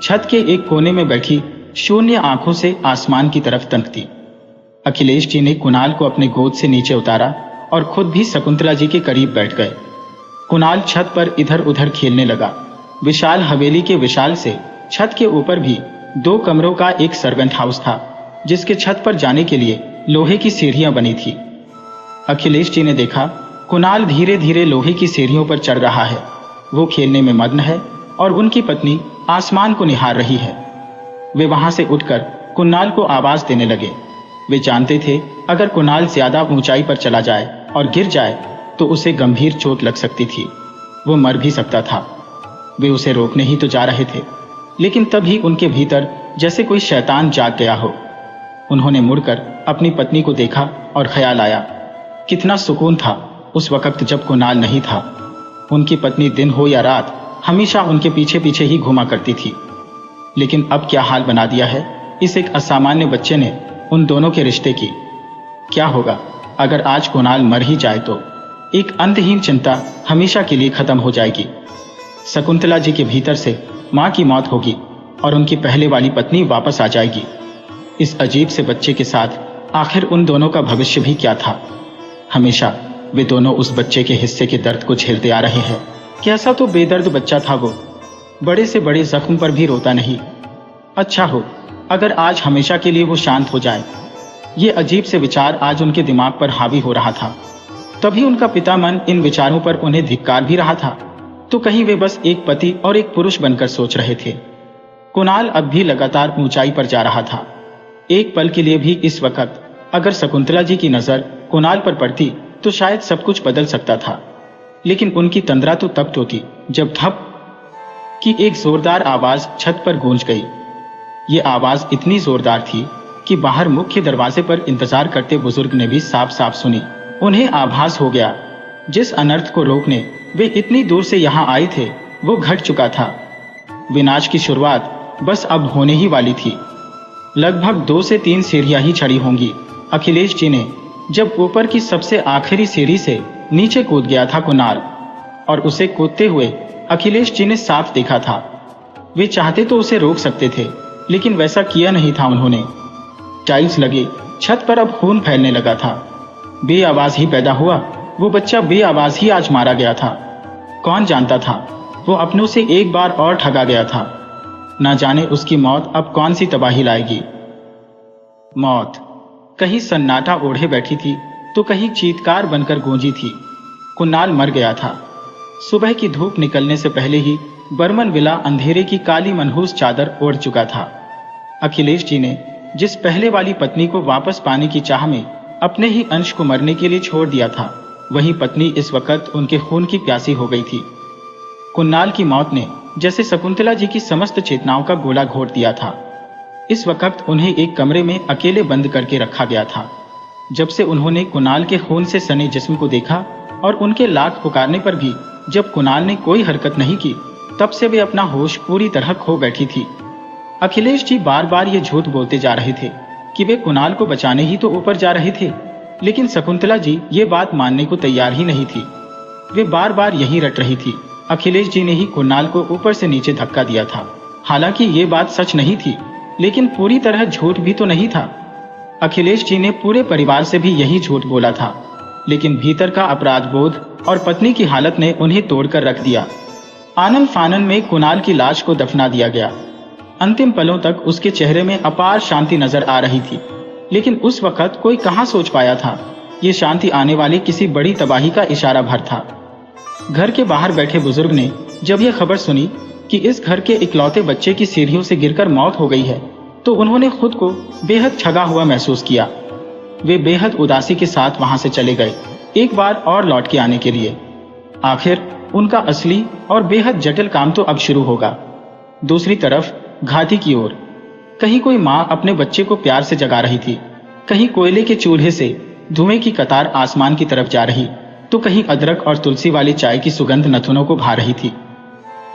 छत के एक कोने में बैठी शून्य आंखों से आसमान की तरफ तकती। अखिलेश जी ने कुणाल को अपने गोद से नीचे उतारा और खुद भी शकुंतला जी के करीब बैठ गए। कुणाल छत पर इधर उधर खेलने लगा। विशाल हवेली के विशाल से छत के ऊपर भी 2 कमरों का एक सर्वेंट हाउस था, जिसके छत पर जाने के लिए लोहे की सीढ़ियां बनी थी। अखिलेश जी ने देखा, कुणाल धीरे धीरे लोहे की सीढ़ियों पर चढ़ रहा है। वो खेलने में मग्न है और उनकी पत्नी आसमान को निहार रही है। वे वहां से उठकर कुणाल को आवाज देने लगे। वे जानते थे, अगर कुणाल ज्यादा ऊंचाई पर चला जाए और गिर जाए तो उसे गंभीर चोट लग सकती थी। वो मर भी सकता था। वे उसे रोकने ही तो जा रहे थे, लेकिन तभी उनके भीतर जैसे कोई शैतान जाग गया हो। उन्होंने मुड़कर अपनी पत्नी को देखा और ख्याल आया, कितना सुकून था उस वक्त जब कुणाल नहीं था। उनकी पत्नी दिन हो या रात हमेशा उनके पीछे पीछे ही घूमा करती थी। लेकिन अब क्या हाल बना दिया है इस एक असामान्य बच्चे ने उन दोनों के रिश्ते की। क्या होगा अगर आज कुणाल मर ही जाए तो? एक अंतहीन चिंता हमेशा के लिए खत्म हो जाएगी। शकुंतला जी के भीतर से मां की मौत होगी और उनकी पहले वाली पत्नी वापस आ जाएगी। इस अजीब से बच्चे के साथ आखिर उन दोनों का भविष्य भी क्या था? हमेशा वे दोनों उस बच्चे के हिस्से के दर्द को झेलते आ रहे हैं। कैसा तो बेदर्द बच्चा था वो, बड़े से बड़े जख्म पर भी रोता नहीं। अच्छा हो अगर आज हमेशा के लिए वो शांत हो जाए। ये अजीब से विचार आज उनके दिमाग पर हावी हो रहा था। तभी उनका पिता मन इन विचारों पर उन्हें धिक्कार भी रहा था। तो कहीं वे बस एक पति और एक पुरुष बनकर सोच रहे थे। कुणाल अब भी लगातार ऊंचाई पर जा रहा था। एक पल के लिए भी इस वक्त अगर शकुंतला जी की नजर कुणाल पर पड़ती तो शायद सब कुछ बदल सकता था। लेकिन उनकी तंद्रा तो तब होती जब धप की एक जोरदार आवाज छत पर गूंज गई। ये आवाज इतनी जोरदार थी कि बाहर मुख्य दरवाजे पर इंतजार करते बुजुर्ग ने भी साफ साफ सुनी। उन्हें आभास हो गया, जिस अनर्थ को रोकने वे इतनी दूर से यहाँ आए थे वो घट चुका था। विनाश की शुरुआत बस अब होने ही वाली थी। लगभग 2 से 3 सीढ़ियां ही चढ़ी होंगी। अखिलेश जी ने जब ऊपर की सबसे आखिरी सीढ़ी से नीचे कूद गया था कुणाल, और उसे कूदते हुए अखिलेश जी ने साफ देखा था। वे चाहते तो उसे रोक सकते थे, लेकिन वैसा किया नहीं था उन्होंने। टाइल्स लगे छत पर अब खून फैलने लगा था। बेआवाज ही पैदा हुआ वो बच्चा, बेआवाज ही आज मारा गया था। कौन जानता था वो अपनों से एक बार और ठगा गया था। ना जाने उसकी मौत अब कौन सी तबाही लाएगी। मौत कहीं सन्नाटा ओढ़े बैठी थी तो कहीं चीत्कार बनकर गूंजी थी। कुणाल मर गया था। सुबह की धूप निकलने से पहले ही बर्मन विला अंधेरे की काली मनहूस चादर ओढ़ चुका था। अखिलेश जी ने जिस पहले वाली पत्नी को वापस पाने की चाह में अपने ही अंश को मरने के लिए छोड़ दिया था, वही पत्नी इस वक्त उनके खून की प्यासी हो गई थी। कुणाल की मौत ने जैसे शकुंतला जी की समस्त चेतनाओं का गोला घोट दिया था। इस वक्त उन्हें एक कमरे में अकेले बंद करके रखा गया था। जब से उन्होंने कुणाल के खून से सने जिस्म को देखा और उनके लाख पुकारने पर भी जब कुणाल ने कोई हरकत नहीं की, तब से वे अपना होश पूरी तरह खो बैठी थी। अखिलेश जी बार बार ये झूठ बोलते जा रहे थे कि वे कुणाल को बचाने ही तो ऊपर जा रहे थे, लेकिन शकुंतला जी ये बात मानने को तैयार ही नहीं थी। वे बार बार यही रट रही थी, अखिलेश जी ने ही कुणाल को ऊपर से नीचे धक्का दिया था। हालांकि ये बात सच नहीं थी, लेकिन पूरी तरह झूठ भी तो नहीं था। अखिलेश जी ने पूरे परिवार से भी यही झूठ बोला था, लेकिन भीतर का अपराध बोध और पत्नी की हालत ने उन्हें तोड़कर रख दिया। आनन फानन में कुणाल की लाश को दफना दिया गया। अंतिम पलों तक उसके चेहरे में अपार शांति नजर आ रही थी, लेकिन उस वक्त कोई कहां सोच पाया था ये शांति आने वाली किसी बड़ी तबाही का इशारा भर था। घर के बाहर बैठे बुजुर्ग ने जब यह खबर सुनी कि इस घर के इकलौते बच्चे की सीढ़ियों से गिरकर मौत हो गई है, तो उन्होंने खुद को बेहद ठगा हुआ महसूस किया। वे बेहद उदासी के साथ वहां से चले गए, एक बार और लौट के आने के लिए। आखिर उनका असली और बेहद जटिल काम तो अब शुरू होगा। दूसरी तरफ घाटी की ओर कहीं कोई माँ अपने बच्चे को प्यार से जगा रही थी, कहीं कोयले के चूल्हे से धुएं की कतार आसमान की तरफ जा रही, तो कहीं अदरक और तुलसी वाली चाय की सुगंध नथुनों को भा रही थी।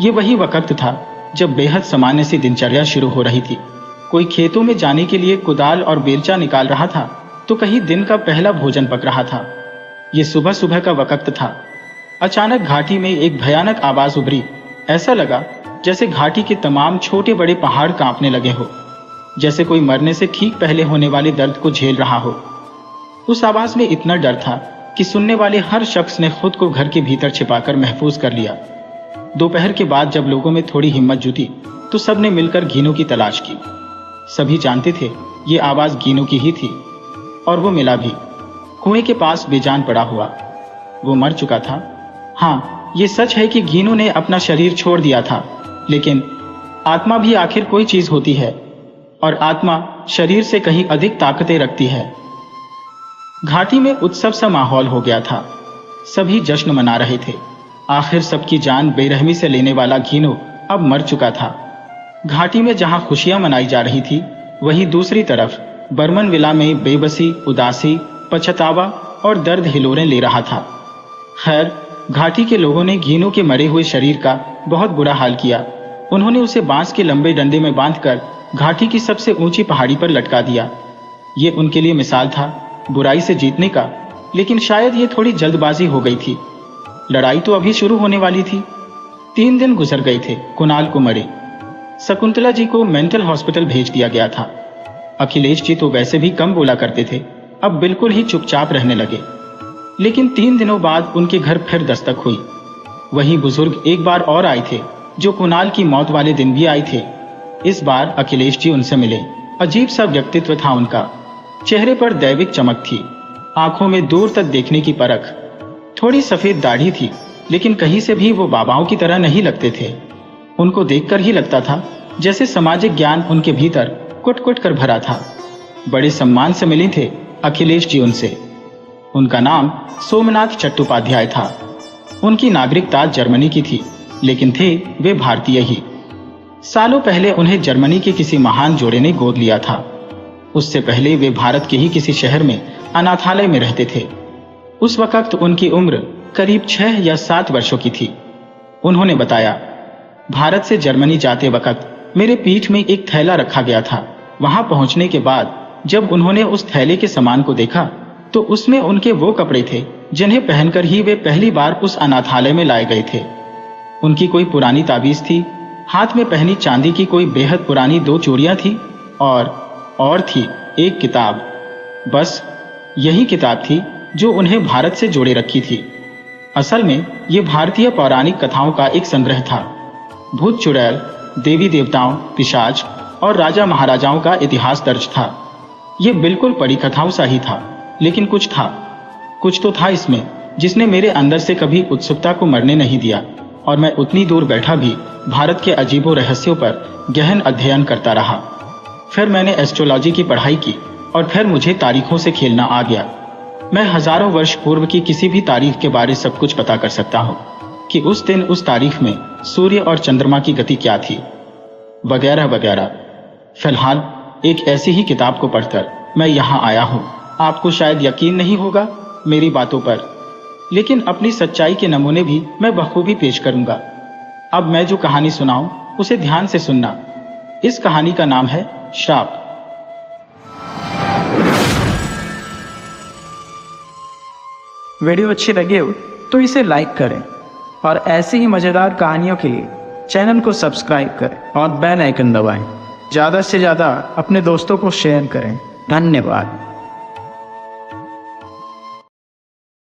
ये वही वक्त था जब बेहद सामान्य सी दिनचर्या शुरू हो रही थी। कोई खेतों में जाने के लिए कुदाल और बेलचा निकाल रहा था, तो कहीं दिन का पहला भोजन पक रहा था। ये सुबह सुबह का वक्त था। अचानक घाटी में एक भयानक आवाज उभरी। ऐसा लगा जैसे घाटी के तमाम छोटे बड़े पहाड़ कांपने लगे हो, जैसे कोई मरने से ठीक पहले होने वाले दर्द को झेल रहा हो। उस आवाज में इतना डर था कि सुनने वाले हर शख्स ने खुद को घर के भीतर छिपाकर महफूज कर लिया। दोपहर के बाद जब लोगों में थोड़ी हिम्मत जुटी, तो सबने मिलकर घीनू की तलाश की। सभी जानते थे ये आवाज घीनू की ही थी, और वो मिला भी, कुएं के पास बेजान पड़ा हुआ। वो मर चुका था। हाँ, ये सच है कि घीनू ने अपना शरीर छोड़ दिया था, लेकिन आत्मा भी आखिर कोई चीज होती है, और आत्मा शरीर से कहीं अधिक ताकतें रखती है। घाटी में उत्सव सा माहौल हो गया था। सभी जश्न मना रहे थे। आखिर सबकी जान बेरहमी से लेने वाला घीनू अब मर चुका था। घाटी में जहां खुशियां मनाई जा रही थी, वहीं दूसरी तरफ बर्मन विला में बेबसी, उदासी, पछतावा और दर्द हिलोरें ले रहा था। खैर, घाटी के लोगों ने घीनू के मरे हुए शरीर का बहुत बुरा हाल किया। उन्होंने उसे बांस के लंबे डंडे में बांधकर घाटी की सबसे ऊंची पहाड़ी पर लटका दिया। ये उनके लिए मिसाल था बुराई से जीतने का, लेकिन शायद ये थोड़ी जल्दबाजी हो गई थी। लड़ाई तो अभी शुरू होने वाली थी। 3 दिन गुजर गए थे कुणाल को मरे। शकुंतला जी को मेंटल हॉस्पिटल भेज दिया गया था। अखिलेश जी तो वैसे भी कम बोला करते थे, अब बिल्कुल ही चुपचाप रहने लगे। लेकिन 3 दिनों बाद उनके घर फिर दस्तक हुई। वही बुजुर्ग एक बार और आए थे, जो कुणाल की मौत वाले दिन भी आए थे। इस बार अखिलेश जी उनसे मिले। अजीब सा व्यक्तित्व था उनका। चेहरे पर दैविक चमक थी, आंखों में दूर तक देखने की परख। थोड़ी सफेद दाढ़ी थी, लेकिन कहीं से भी वो बाबाओं की तरह नहीं लगते थे। उनको देखकर ही लगता था जैसे सामाजिक ज्ञान उनके भीतर कुट कुट कर भरा था। बड़े सम्मान से मिले थे अखिलेश जी उनसे। उनका नाम सोमनाथ चट्टोपाध्याय था। उनकी नागरिकता जर्मनी की थी, लेकिन थे वे भारतीय ही। सालों पहले उन्हें जर्मनी के किसी महान जोड़े ने गोद लिया था। उससे पहले वे भारत के ही किसी शहर में अनाथालय में रहते थे। उस वक्त उनकी उम्र करीब 6 या 7 वर्षों की थी। उन्होंने बताया, भारत से जर्मनी जाते वक्त मेरे पीठ में एक थैला रखा गया था। वहां पहुंचने के बाद जब उन्होंने उस थैले के सामान को देखा, तो उसमें उनके वो कपड़े थे जिन्हें पहनकर ही वे पहली बार उस अनाथालय में लाए गए थे। उनकी कोई पुरानी ताबीज थी, हाथ में पहनी चांदी की कोई बेहद पुरानी 2 चूड़ियां थी, और थी एक किताब। बस यही किताब थी जो उन्हें भारत से जोड़े रखी थी। असल में ये भारतीय पौराणिक कथाओं का एक संग्रह था। भूत चुड़ैल, देवी देवताओं, पिशाच और राजा महाराजाओं का इतिहास दर्ज था। ये बिल्कुल परी कथाओं सा ही था, लेकिन कुछ तो था इसमें जिसने मेरे अंदर से कभी उत्सुकता को मरने नहीं दिया, और मैं उतनी दूर बैठा भी भारत के अजीबो रहस्यों पर गहन अध्ययन करता रहा। फिर मैंने एस्ट्रोलॉजी की पढ़ाई की, और फिर मुझे तारीखों से खेलना आ गया। मैं हजारों वर्ष पूर्व की किसी भी तारीख के बारे सब कुछ पता कर सकता हूँ कि उस दिन उस तारीख में सूर्य और चंद्रमा की गति क्या थी, वगैरह वगैरह। फिलहाल एक ऐसी ही किताब को पढ़कर मैं यहाँ आया हूँ। आपको शायद यकीन नहीं होगा मेरी बातों पर, लेकिन अपनी सच्चाई के नमूने भी मैं बखूबी पेश करूंगा। अब मैं जो कहानी सुनाऊं उसे ध्यान से सुनना। इस कहानी का नाम है श्राप। वीडियो अच्छी लगी हो तो इसे लाइक करें और ऐसी ही मज़ेदार कहानियों के लिए चैनल को सब्सक्राइब करें और बेल आइकन दबाएं। ज़्यादा से ज़्यादा अपने दोस्तों को शेयर करें। धन्यवाद।